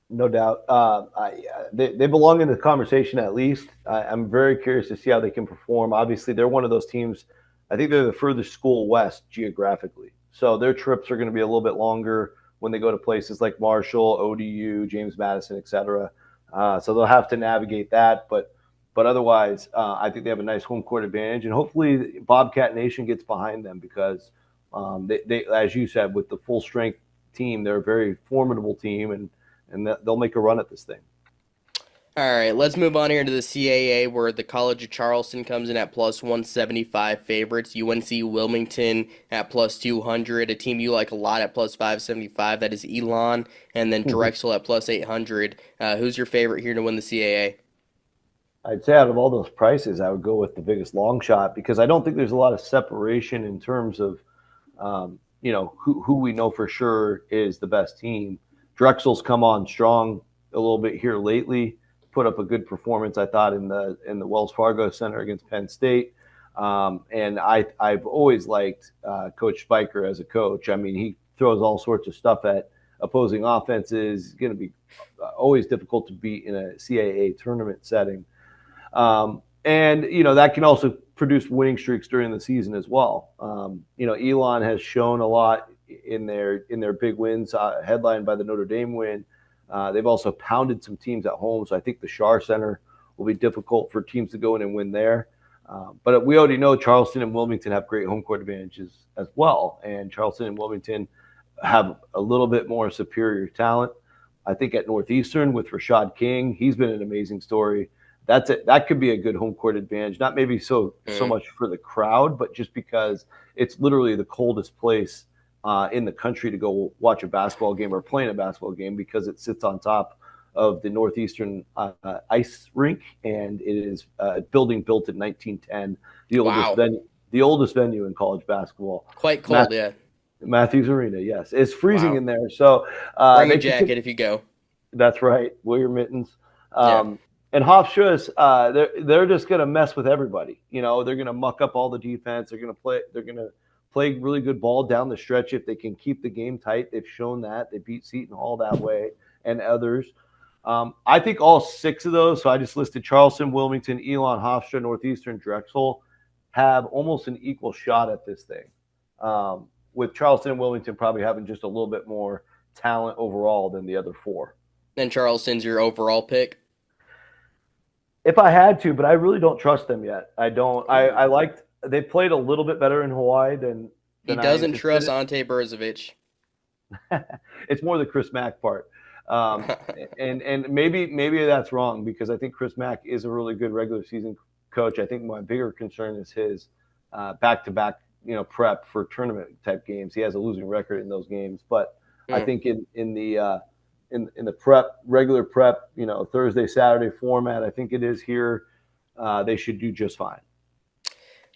No doubt. They belong in the conversation at least. I'm very curious to see how they can perform. Obviously, they're one of those teams. I think they're the furthest school west geographically. So their trips are going to be a little bit longer when they go to places like Marshall, ODU, James Madison, et cetera. So they'll have to navigate that. But otherwise, I think they have a nice home court advantage. And hopefully Bobcat Nation gets behind them because they, as you said, with the full strength team, they're a very formidable team. And they'll make a run at this thing. All right, let's move on here to the CAA where the College of Charleston comes in at plus 175 favorites. UNC Wilmington at plus 200. A team you like a lot at plus 575. That is Elon. And then Drexel at plus 800. Who's your favorite here to win the CAA? I'd say out of all those prices, I would go with the biggest long shot because I don't think there's a lot of separation in terms of, who we know for sure is the best team. Drexel's come on strong a little bit here lately. Put up a good performance, I thought, in the Wells Fargo Center against Penn State. And I've always liked Coach Spiker as a coach. I mean, he throws all sorts of stuff at opposing offenses. It's going to be always difficult to beat in a CAA tournament setting. And that can also produce winning streaks during the season as well. Elon has shown a lot in their big wins, headlined by the Notre Dame win. They've also pounded some teams at home, so I think the Schar Center will be difficult for teams to go in and win there. But we already know Charleston and Wilmington have great home court advantages as well, and Charleston and Wilmington have a little bit more superior talent. I think at Northeastern with Rashad King, he's been an amazing story. That's it. That could be a good home court advantage. Not maybe so much for the crowd, but just because it's literally the coldest place in the country to go watch a basketball game or play in a basketball game because it sits on top of the Northeastern ice rink, and it is a building built in 1910, Wow. the oldest venue in college basketball. Quite cold, yeah. Matthews Arena, yes, it's freezing Wow. in there. So Bring a they could, jacket if you go. that's right, wear your mittens. Yeah. And Hofstra's, they're just going to mess with everybody. They're going to muck up all the defense. They're going to play really good ball down the stretch if they can keep the game tight. They've shown that. They beat Seton Hall that way and others. I think all six of those, so I just listed Charleston, Wilmington, Elon, Hofstra, Northeastern, Drexel, have almost an equal shot at this thing. With Charleston and Wilmington probably having just a little bit more talent overall than the other four. Then Charleston's your overall pick. If I had to, but I really don't trust them yet. I don't. I liked they played a little bit better in Hawaii than He I doesn't trust anticipated. Ante Brzovic. It's more the Chris Mack part, and maybe that's wrong because I think Chris Mack is a really good regular season coach. I think my bigger concern is his back-to-back prep for tournament type games. He has a losing record in those games, but I think in the prep regular prep Thursday Saturday format, I think it is here. they should do just fine.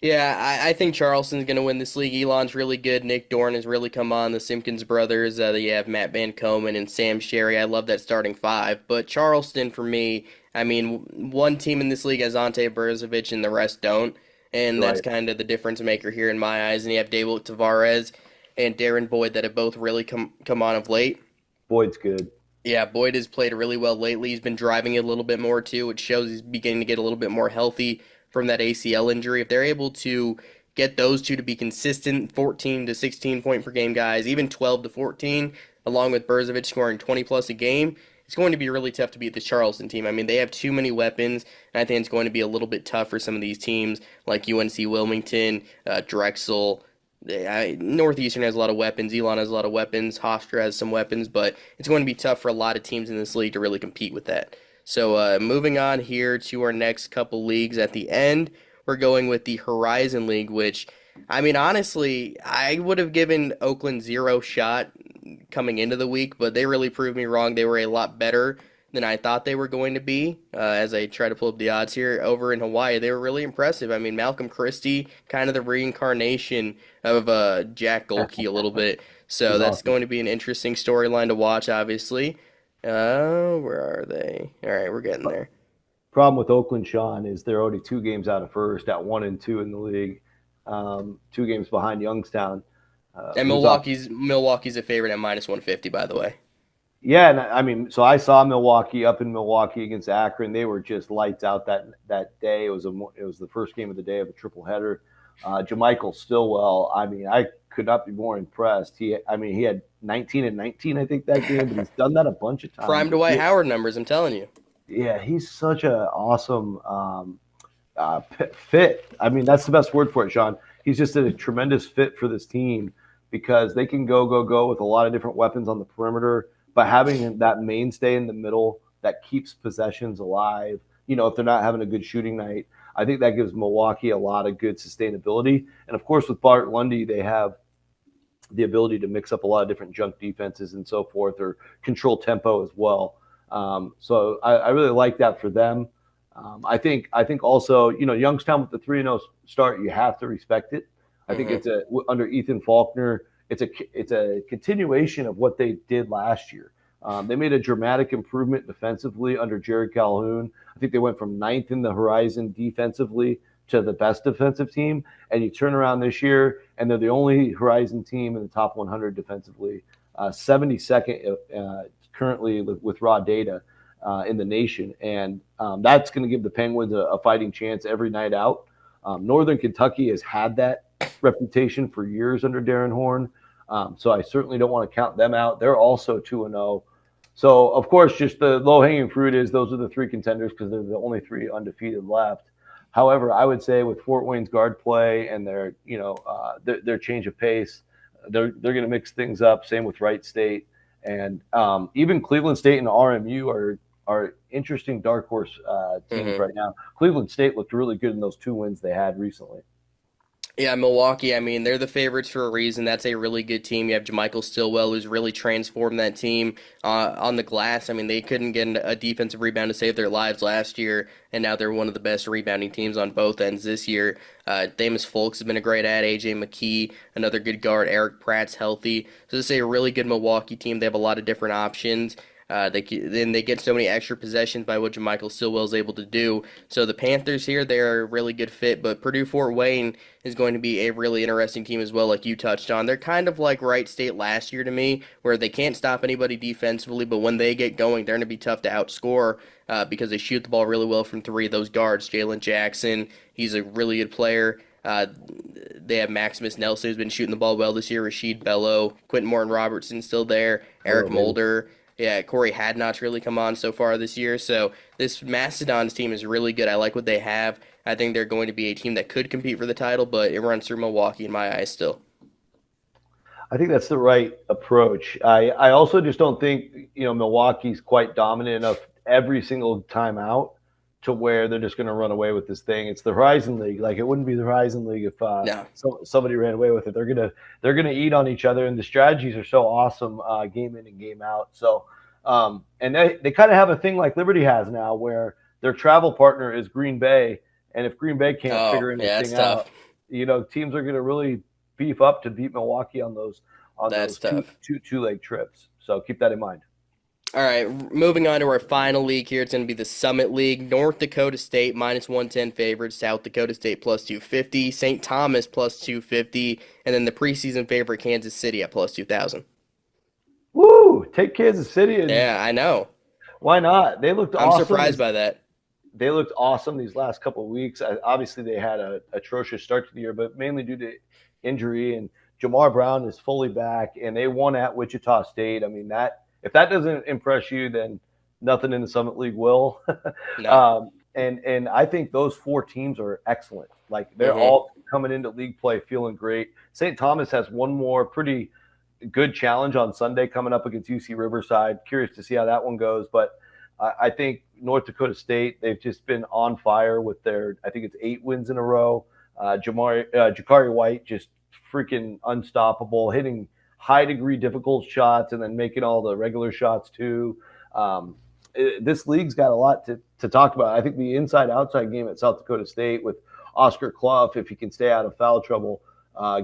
Yeah, I think Charleston's going to win this league. Elon's really good. Nick Dorn has really come on. The Simpkins brothers. You have Matt Van Komen and Sam Sherry. I love that starting five. But Charleston, for me, I mean, one team in this league has Ante Brzovic and the rest don't. And that's Right. kind of the difference maker here in my eyes. And you have Dable Tavares and Darren Boyd that have both really come on of late. Boyd's good. Yeah, Boyd has played really well lately. He's been driving it a little bit more too, which shows he's beginning to get a little bit more healthy from that ACL injury. If they're able to get those two to be consistent 14 to 16 point per game guys, even 12 to 14, along with Brzovic scoring 20 plus a game, it's going to be really tough to beat this Charleston team. I mean, they have too many weapons, and I think it's going to be a little bit tough for some of these teams like UNC Wilmington, Drexel. Northeastern has a lot of weapons. Elon has a lot of weapons. Hofstra has some weapons, but it's going to be tough for a lot of teams in this league to really compete with that. So moving on here to our next couple leagues at the end, we're going with the Horizon League, which, I mean, honestly, I would have given Oakland zero shot coming into the week, but they really proved me wrong. They were a lot better than I thought they were going to be. As I try to pull up the odds here, over in Hawaii, they were really impressive. I mean, Malcolm Christie, kind of the reincarnation of Jack Golke a little bit. So He's that's awesome. going to be an interesting storyline to watch, obviously. Where are they? All right, we're getting there. Problem with Oakland, Sean, is they're already 2 games out of first at 1-2 in the league, 2 games behind Youngstown, And who's up. Milwaukee's a favorite at minus 150, by the way. Yeah, and I mean, so I saw Milwaukee up in Milwaukee against Akron. They were just lights out that day. It was the first game of the day of a triple header. Jamichael Stillwell. I mean, I could not be more impressed. He had 19 and 19, I think, that game, but he's done that a bunch of times. Prime Dwight Howard numbers, I'm telling you. Yeah, he's such an awesome fit. I mean, that's the best word for it, Sean. He's just a tremendous fit for this team because they can go with a lot of different weapons on the perimeter, but having that mainstay in the middle that keeps possessions alive, if they're not having a good shooting night, I think that gives Milwaukee a lot of good sustainability. And of course, with Bart Lundy, they have the ability to mix up a lot of different junk defenses and so forth, or control tempo as well. So I really like that for them. I think also, Youngstown with the 3-0 start, you have to respect it. I think Hmm. it's under Ethan Faulkner, it's a continuation of what they did last year. They made a dramatic improvement defensively under Jared Calhoun. I think they went from ninth in the Horizon defensively to the best defensive team. And you turn around this year, and they're the only Horizon team in the top 100 defensively, 72nd currently with raw data in the nation. And that's going to give the Penguins a fighting chance every night out. Northern Kentucky has had that reputation for years under Darren Horn. So I certainly don't want to count them out. They're also 2-0. So, of course, just the low-hanging fruit is those are the three contenders because they're the only three undefeated left. However, I would say with Fort Wayne's guard play and their change of pace, they're going to mix things up. Same with Wright State, and even Cleveland State and RMU are interesting dark horse teams Hmm. right now. Cleveland State looked really good in those 2 wins they had recently. Yeah, Milwaukee, I mean, they're the favorites for a reason. That's a really good team. You have Jamichael Stillwell, who's really transformed that team on the glass. I mean, they couldn't get a defensive rebound to save their lives last year, and now they're one of the best rebounding teams on both ends this year. Damus Folks has been a great add. AJ McKee, another good guard. Eric Pratt's healthy. So this is a really good Milwaukee team. They have a lot of different options. Then they get so many extra possessions by what Michael Stillwell is able to do. So the Panthers here, they're a really good fit, but Purdue Fort Wayne is going to be a really interesting team as well, like you touched on. They're kind of like Wright State last year to me, where they can't stop anybody defensively, but when they get going, they're going to be tough to outscore because they shoot the ball really well from three. Those guards, Jalen Jackson, he's a really good player. They have Maximus Nelson, who's been shooting the ball well this year. Rasheed Bello, Quentin Morton Robertson still there. Hello, Eric baby. Mulder. Yeah, Corey Hadnot's really come on so far this year. So this Mastodons team is really good. I like what they have. I think they're going to be a team that could compete for the title, but it runs through Milwaukee in my eyes still. I think that's the right approach. I also just don't think Milwaukee's quite dominant enough every single time out to where they're just going to run away with this thing. It's the Horizon League. Like it wouldn't be the Horizon League if No. somebody ran away with it. They're gonna eat on each other, and the strategies are so awesome game in and game out. So and they kind of have a thing like Liberty has now, where their travel partner is Green Bay, And if Green Bay can't Oh, figure yeah, anything that's tough. out, teams are going to really beef up to beat Milwaukee on That's those tough. two leg trips. So keep that in mind. All right, moving on to our final league here. It's going to be the Summit League. North Dakota State minus 110 favorite, South Dakota State plus 250, St. Thomas plus 250, and then the preseason favorite Kansas City at plus 2,000. Woo! Take Kansas City, and Yeah, I know. why not? They looked I'm awesome. surprised by that. They looked awesome these last couple of weeks. Obviously, they had a atrocious start to the year, but mainly due to injury. And Jamar Brown is fully back, and they won at Wichita State. I mean, that if that doesn't impress you, then nothing in the Summit League will. No. And I think those four teams are excellent. Like they're Hmm. all coming into league play feeling great. St. Thomas has one more pretty good challenge on Sunday coming up against UC Riverside. Curious to see how that one goes, but I think North Dakota State, they've just been on fire with their, I think it's 8 wins in a row. Jakari White just freaking unstoppable, hitting high degree difficult shots and then making all the regular shots too. This league's got a lot to talk about. I think the inside outside game at South Dakota State with Oscar Clough, if he can stay out of foul trouble,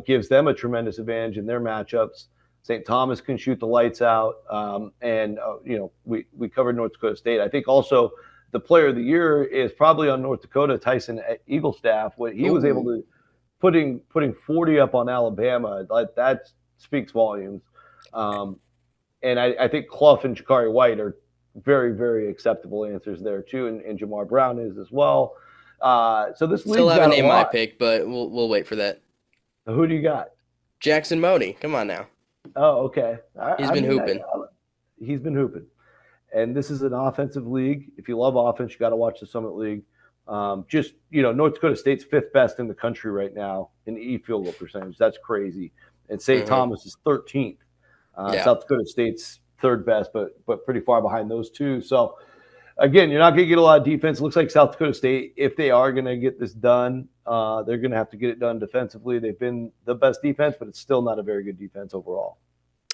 gives them a tremendous advantage in their matchups. St. Thomas can shoot the lights out, and we covered North Dakota State. I think also the player of the year is probably on North Dakota, Tyson Eaglestaff. What he was able Ooh. to putting 40 up on Alabama, that speaks volumes. And I think Clough and Jakari White are very, very acceptable answers there too, and Jamar Brown is as well. So this Still league's haven't got a named my lot. pick, but we'll wait for that. Who do you got? Jackson Modi, come on now. Oh, okay. He's been hooping. He's been hooping. And this is an offensive league. If you love offense, you got to watch the Summit League. North Dakota State's fifth best in the country right now in E field goal percentage. That's crazy. And St. Hmm. Thomas is 13th. Yeah. South Dakota State's third best, but pretty far behind those two. So again, you're not going to get a lot of defense. It looks like South Dakota State, if they are going to get this done, they're going to have to get it done defensively. They've been the best defense, but it's still not a very good defense overall.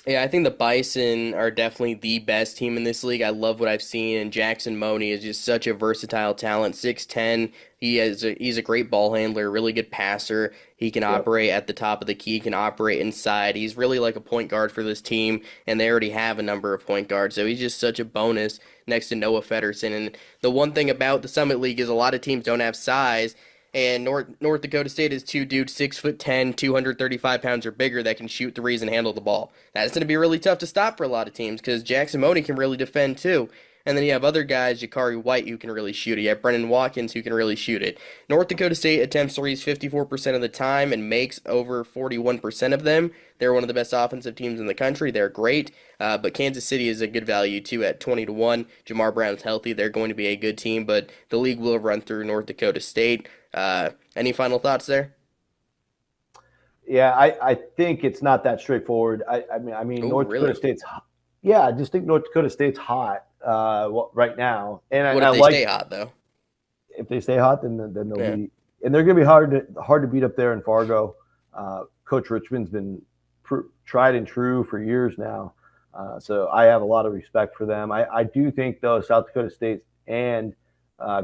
Yeah, I think the Bison are definitely the best team in this league. I love what I've seen, and Jackson Moni is just such a versatile talent. 6'10", he's a great ball handler, really good passer. He can Yep. operate at the top of the key, can operate inside. He's really like a point guard for this team, and they already have a number of point guards, so he's just such a bonus next to Noah Federson. And the one thing about the Summit League is a lot of teams don't have size. And North Dakota State is two dudes, 6'10", 235 pounds or bigger that can shoot threes and handle the ball. That's going to be really tough to stop for a lot of teams because Jackson Moni can really defend too. And then you have other guys, Jakari White, who can really shoot it. You have Brennan Watkins, who can really shoot it. North Dakota State attempts threes 54% of the time and makes over 41% of them. They're one of the best offensive teams in the country. They're great. But Kansas City is a good value too at 20-1. Jamar Brown's healthy. They're going to be a good team, but the league will run through North Dakota State. Any final thoughts there? Yeah, I think it's not that straightforward. I mean, Oh, North Dakota really? State's hot. Yeah, I just think North Dakota State's hot right now, and What I if they like stay hot though? if they stay hot, then they'll Yeah. be, and they're going to be hard to beat up there in Fargo. Coach Richmond's been tried and true for years now, so I have a lot of respect for them. I do think though South Dakota State and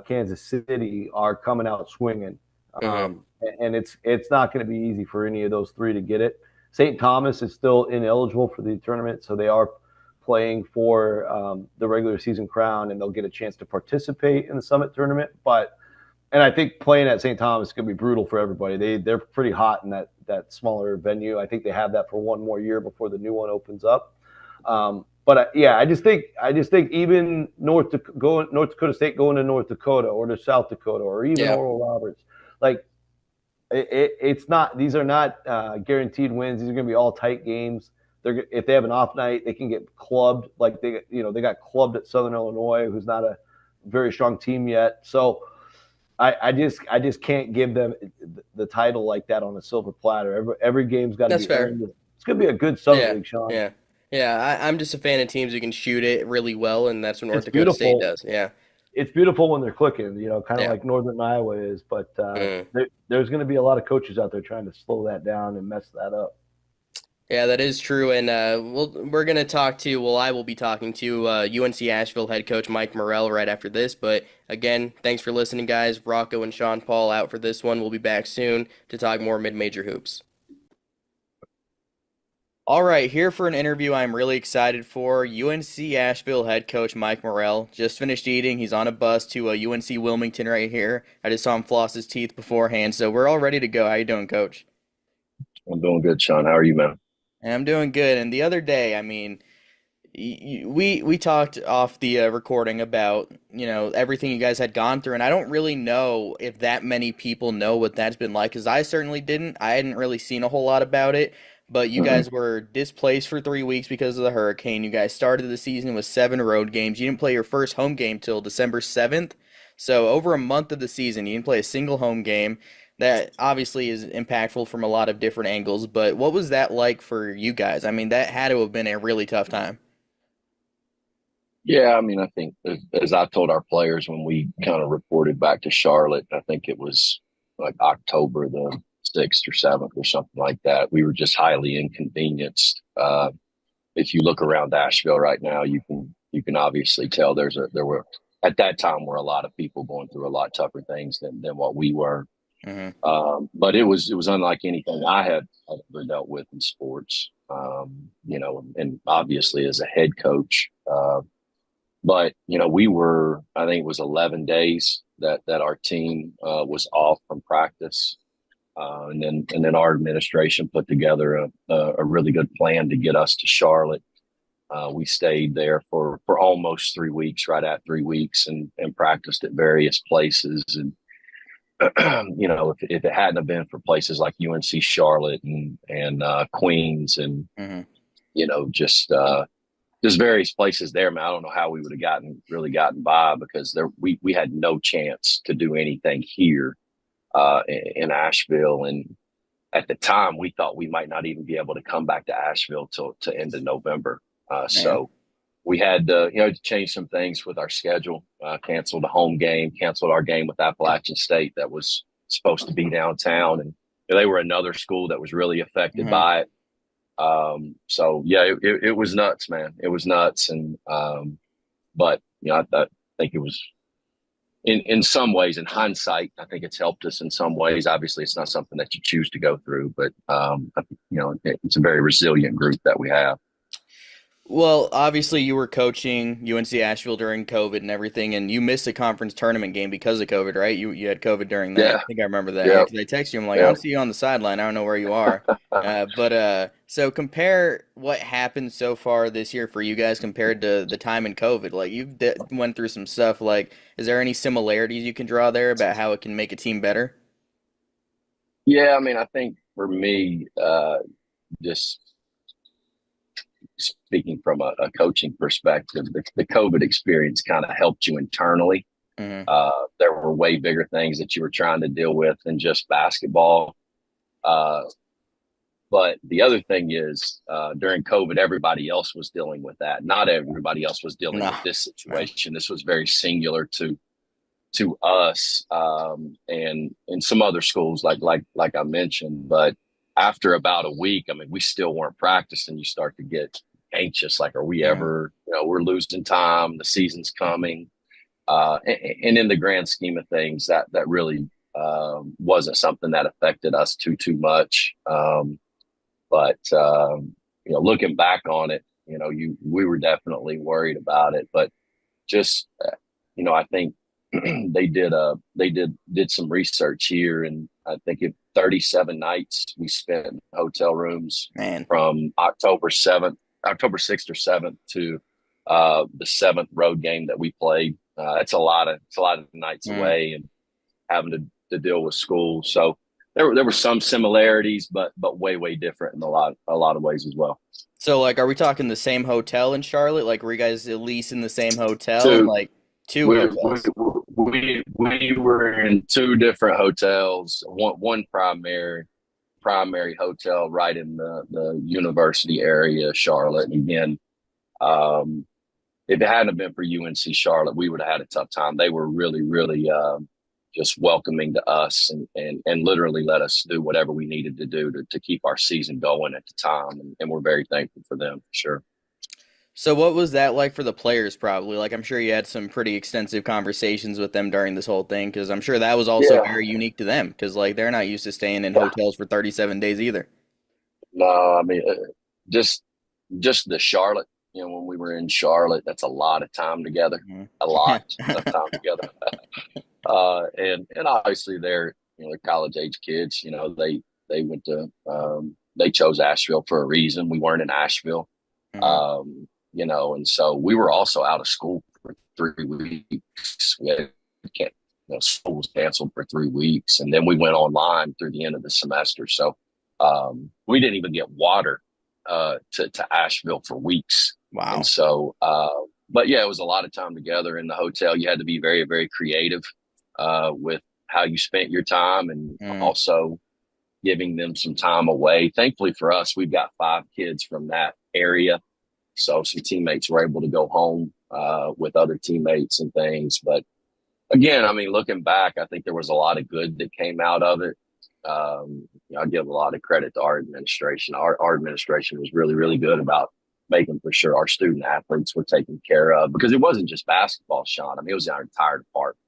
Kansas City are coming out swinging, Hmm. and it's not going to be easy for any of those three to get it. St. Thomas is still ineligible for the tournament, so they are playing for the regular season crown, and they'll get a chance to participate in the Summit tournament. And I think playing at St. Thomas is going to be brutal for everybody. They're pretty hot in that smaller venue. I think they have that for one more year before the new one opens up. But I just think even North Dakota State going to North Dakota or to South Dakota or even Yeah. Oral Roberts, like it's not. These are not guaranteed wins. These are going to be all tight games. If they have an off night, they can get clubbed. Like they got clubbed at Southern Illinois, who's not a very strong team yet. So I just can't give them the title like that on a silver platter. Every game's got to That's be fair. earned. It's going to be a good Summit Yeah. League, Sean. Yeah. Yeah. I'm just a fan of teams who can shoot it really well, and that's what North It's Dakota State beautiful. does. Yeah. It's beautiful when they're clicking, kind of Yeah. like Northern Iowa is. But Mm. there's going to be a lot of coaches out there trying to slow that down and mess that up. Yeah, that is true, and we're gonna talk to. Well, I will be talking to UNC Asheville head coach Mike Morrell right after this. But again, thanks for listening, guys. Rocco and Sean Paul out for this one. We'll be back soon to talk more mid-major hoops. All right, here for an interview I'm really excited for. UNC Asheville head coach Mike Morrell just finished eating. He's on a bus to UNC Wilmington right here. I just saw him floss his teeth beforehand, so we're all ready to go. How you doing, Coach? I'm doing good, Sean. How are you, man? And I'm doing good. And the other day, I mean, we talked off the recording about everything you guys had gone through, and I don't really know if that many people know what that's been like, because I certainly didn't. I hadn't really seen a whole lot about it, but you hmm guys were displaced for 3 weeks because of the hurricane. You guys started the season with 7 road games. You didn't play your first home game till December 7th, so over a month of the season, you didn't play a single home game. That obviously is impactful from a lot of different angles, but what was that like for you guys? I mean, that had to have been a really tough time. Yeah, I mean, I think as I told our players when we kind of reported back to Charlotte, I think it was like October the 6th or 7th or something like that. We were just highly inconvenienced. If you look around Asheville right now, you can obviously tell there were at that time were a lot of people going through a lot tougher things than what we were. Hmm. But it was unlike anything I had ever dealt with in sports. And obviously as a head coach. But we were, I think it was 11 days that our team was off from practice, and then our administration put together a really good plan to get us to Charlotte. We stayed there for almost 3 weeks, right at 3 weeks, and practiced at various places. And if it hadn't have been for places like UNC Charlotte and Queens and Hmm. just various places there, man. I don't know how we would have gotten by because we had no chance to do anything here in Asheville. And at the time, we thought we might not even be able to come back to Asheville till to end of November. Man. So we had to change some things with our schedule. Canceled a home game, canceled our game with Appalachian State that was supposed to be downtown, and they were another school that was really affected Hmm. by it. So yeah, it was nuts, man. It was nuts. And but I think it was in some ways, in hindsight, I think it's helped us in some ways. Obviously, it's not something that you choose to go through, but I think, it's a very resilient group that we have. Well, obviously you were coaching UNC Asheville during COVID and everything, and you missed a conference tournament game because of COVID, right? You had COVID during that. Yeah, I think I remember that. Yeah, yeah, because I texted you. I'm like, I yeah. don't see you on the sideline. I don't know where you are. But so compare what happened so far this year for you guys compared to the time in COVID. Like went through some stuff. Like, is there any similarities you can draw there about how it can make a team better? Yeah, I mean, I think for me, just speaking from a coaching perspective, the COVID experience kind of helped you internally. Hmm. There were way bigger things that you were trying to deal with than just basketball. Uh, but the other thing is, during COVID, everybody else was dealing with that. Not everybody else was dealing No, with this no. situation. This was very singular to us, and some other schools like I mentioned. But after about a week, I mean, we still weren't practicing. You start to get anxious, like, are we Hmm. ever? We're losing time. The season's coming, and in the grand scheme of things, that really wasn't something that affected us too much. But looking back on it, we were definitely worried about it, but just I think they did some research here, and I think it 37 nights we spent in hotel rooms Man. from October 6th or 7th to the seventh road game that we played. It's a lot of nights Mm. away and having to deal with school. So there were some similarities, but way different in a lot of ways as well. So, like, are we talking the same hotel in Charlotte? Like, were you guys at least in the same hotel and Two like two we we hotels? we were in two different hotels. One primary hotel right in the university area, Charlotte. And again, um, if it hadn't been for UNC Charlotte, we would have had a tough time. They were really, really. just welcoming to us and literally let us do whatever we needed to do to keep our season going at the time. And we're very thankful for them, for sure. So what was that like for the players probably? Like I'm sure you had some pretty extensive conversations with them during this whole thing because I'm sure that was also Yeah. very unique to them because like they're not used to staying in hotels for 37 days either. No, I mean, just just the Charlotte. You know, when we were in Charlotte, that's a lot of time together, Mhm. a lot of time together. And obviously they're college age kids. You know, they went to they chose Asheville for a reason. We weren't in Asheville, Mhm. and so we were also out of school for 3 weeks. We had, can't, school was canceled for 3 weeks, and then we went online through the end of the semester. So we didn't even get water to Asheville for weeks, and Wow. so. But yeah, it was a lot of time together in the hotel. You had to be very, very creative with how you spent your time, and Mm. also giving them some time away. Thankfully for us, we've got 5 kids from that area. So some teammates were able to go home with other teammates and things. But again, I mean, looking back, I think there was a lot of good that came out of it. I give a lot of credit to our administration. Our administration was really, really good about making for sure our student athletes were taken care of, because it wasn't just basketball, Sean. I mean, it was our entire department.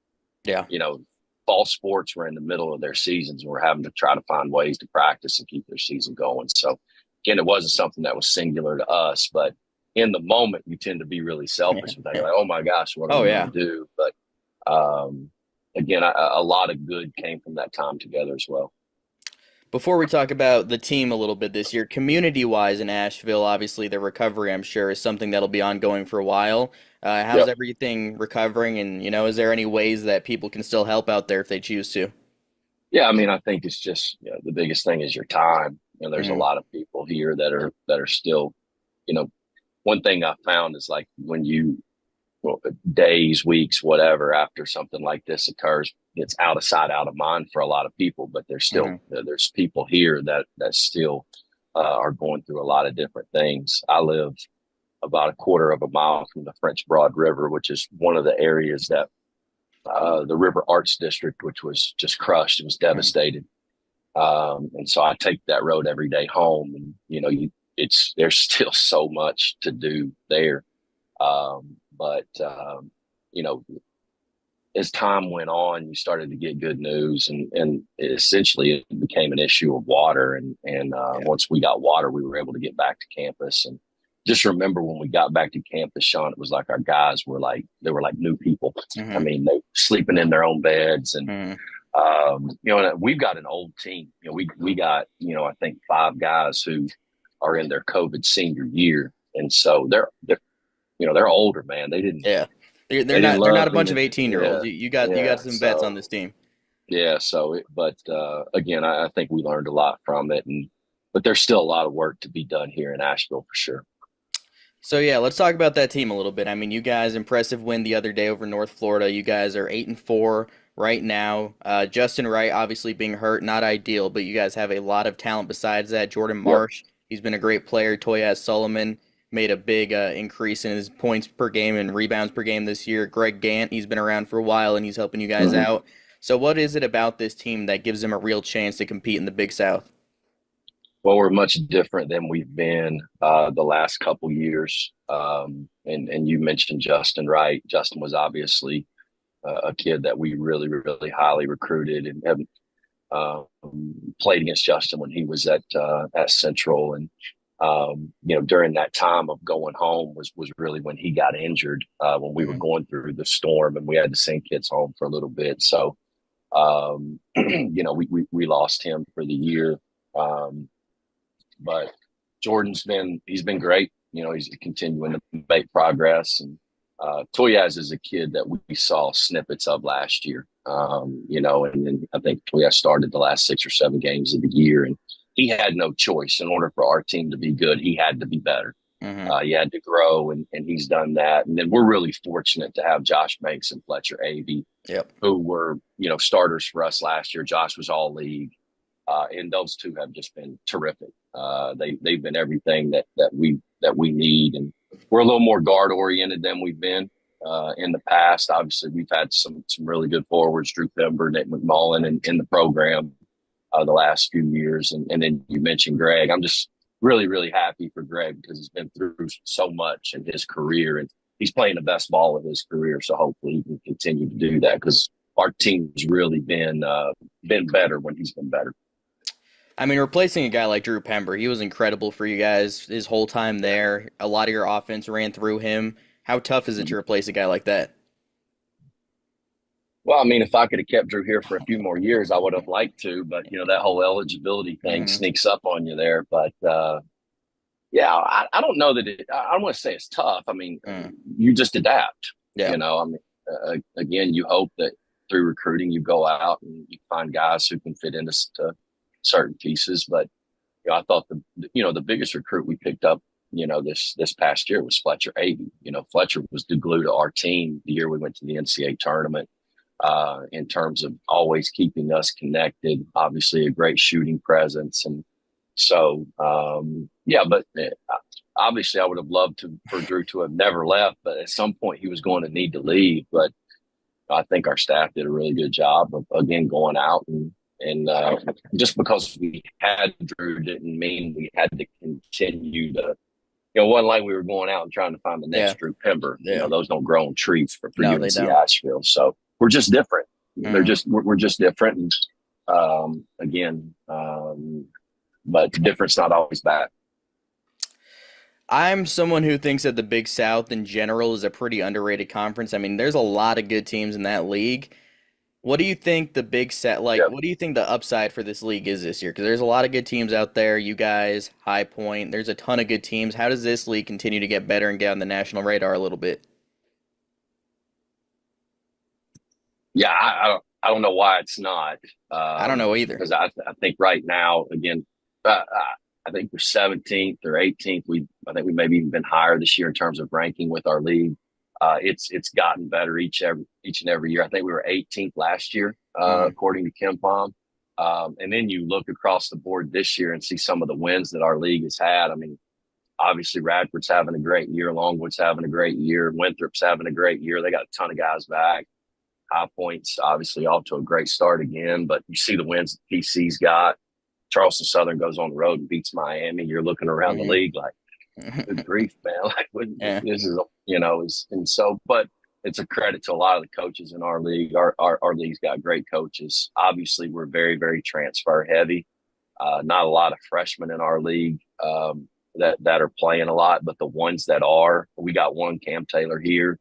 Yeah. You know, fall sports were in the middle of their seasons and we're having to try to find ways to practice and keep their season going. So again, it wasn't something that was singular to us, but in the moment you tend to be really selfish with that. You're like, oh my gosh, what are Oh we going yeah. to do? But um, again, a lot of good came from that time together as well. Before we talk about the team a little bit this year, community-wise in Asheville, obviously the recovery, I'm sure, is something that'll be ongoing for a while. How's Yep. everything recovering? And, is there any ways that people can still help out there if they choose to? Yeah, I mean, I think it's just, the biggest thing is your time. There's a Hmm. lot of people here that are still, you know, one thing I found is like when you, well, days, weeks, whatever, after something like this occurs, it's out of sight, out of mind for a lot of people. But there's still Hmm. there's people here that still are going through a lot of different things. I live about a quarter of a mile from the French Broad River, which is one of the areas that the River Arts District, which was just crushed, it was Hmm. devastated. And so I take that road every day home, and it's there's still so much to do there. But you know, as time went on, you started to get good news, and essentially it became an issue of water. And Yeah. once we got water, we were able to get back to campus. And just remember when we got back to campus, Sean, it was like our guys were like they were like new people. I Hmm. mean, they were sleeping in their own beds, and Hmm. and we've got an old team. We got I think 5 guys who are in their COVID senior year, and so they're older, man. They didn't Yeah. They're they didn't not love a bunch of being 18-year-olds. yeah You got yeah. some vets on So this team. yeah, but again, I think we learned a lot from it, and but there's still a lot of work to be done here in Asheville for sure. So yeah, let's talk about that team a little bit. I mean, you guys impressive win the other day over North Florida. You guys are 8-4 right now. Justin Wright obviously being hurt, not ideal, but you guys have a lot of talent besides that. Jordan Yep. Marsh, he's been a great player. Toyaz Solomon made a big increase in his points per game and rebounds per game this year. Greg Gant, he's been around for a while and he's helping you guys Mhm. out. So what is it about this team that gives them a real chance to compete in the Big South? Well, we're much different than we've been the last couple years. And you mentioned Justin Wright. Justin was obviously a kid that we really, really highly recruited, and have played against Justin when he was at Central. And during that time of going home was really when he got injured, when we were Mhm. going through the storm, and we had to send kids home for a little bit. So we lost him for the year. Um, but he's been great. He's continuing to make progress. And Toyaz is a kid that we saw snippets of last year. And then I think Toyaz started the last 6 or 7 games of the year, and he had no choice. In order for our team to be good, he had to be better. Mhm. He had to grow, and he's done that. And then we're really fortunate to have Josh Banks and Fletcher Avey, Yep. who were starters for us last year. Josh was all league. And those two have just been terrific. They've been everything that we need, and we're a little more guard oriented than we've been. in the past. Obviously, we've had some really good forwards, Drew Pember, Nick McMullen, in the program the last few years. And then you mentioned Greg. I'm just really, really happy for Greg because he's been through so much in his career, and he's playing the best ball of his career. So hopefully he can continue to do that because our team's really been better when he's been better. I mean, replacing a guy like Drew Pember, he was incredible for you guys his whole time there. A lot of your offense ran through him. How tough is it to replace a guy like that? Well, I mean, if I could have kept Drew here for a few more years, I would have liked to, but that whole eligibility thing Hmm. sneaks up on you there. But yeah, I don't know that I don't want to say it's tough. I mean, Mm. you just adapt. Yeah. I mean, again, you hope that through recruiting you go out and you find guys who can fit into to certain pieces. But I thought the biggest recruit we picked up, this past year was Fletcher Avey. Fletcher was the glue to our team the year we went to the NCAA tournament. In terms of always keeping us connected, obviously a great shooting presence. And so, yeah, but obviously I would have loved for Drew to have never left, but at some point he was going to need to leave. But I think our staff did a really good job of, again, going out and just because we had Drew didn't mean we had to continue to, it wasn't like we were going out and trying to find the Yeah. next Drew Pember. Yeah. Those don't grow on trees for No, they UNC don't. Asheville. So we're just different. Mm. We're just different. And but difference not always bad. I'm someone who thinks that the Big South in general is a pretty underrated conference. I mean, there's a lot of good teams in that league. What do you think the Big Set Yeah. what do you think the upside for this league is this year? Because there's a lot of good teams out there. You guys, High Point, there's a ton of good teams. How does this league continue to get better and get on the national radar a little bit? Yeah, I don't know why it's not. I don't know either. Because I think right now, again, I think we're 17th or 18th. I think we maybe even been higher this year in terms of ranking with our league. It's gotten better each and every year. I think we were 18th last year, Mm. according to KenPom. And then you look across the board this year and see some of the wins that our league has had. I mean, obviously Radford's having a great year. Longwood's having a great year. Winthrop's having a great year. They got a ton of guys back. High Point's obviously off to a great start again, but you see the wins that PC's got. Charleston Southern goes on the road and beats Miami. You're looking around the Hmm. league like, good grief, man! Like Yeah. this is, and so, but it's a credit to a lot of the coaches in our league. Our league's got great coaches. Obviously, we're very, very transfer heavy. Not a lot of freshmen in our league that are playing a lot, but the ones that are, we got one Cam Taylor here.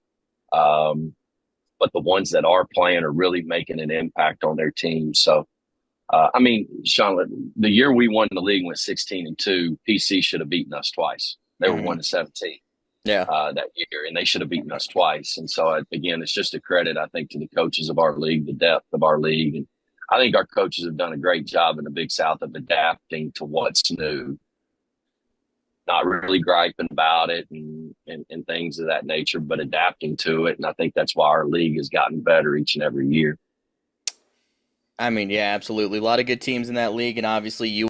But the ones that are playing are really making an impact on their team. So, I mean, Sean, the year we won the league went 16-2. PC should have beaten us twice. They were Hmm. 1-17 Yeah. that year, and they should have beaten us twice. And so, again, it's just a credit, I think, to the coaches of our league, the depth of our league, and I think our coaches have done a great job in the Big South of adapting to what's new, not really griping about it and things of that nature, but adapting to it. And I think that's why our league has gotten better each and every year. I mean, yeah, absolutely. A lot of good teams in that league, and obviously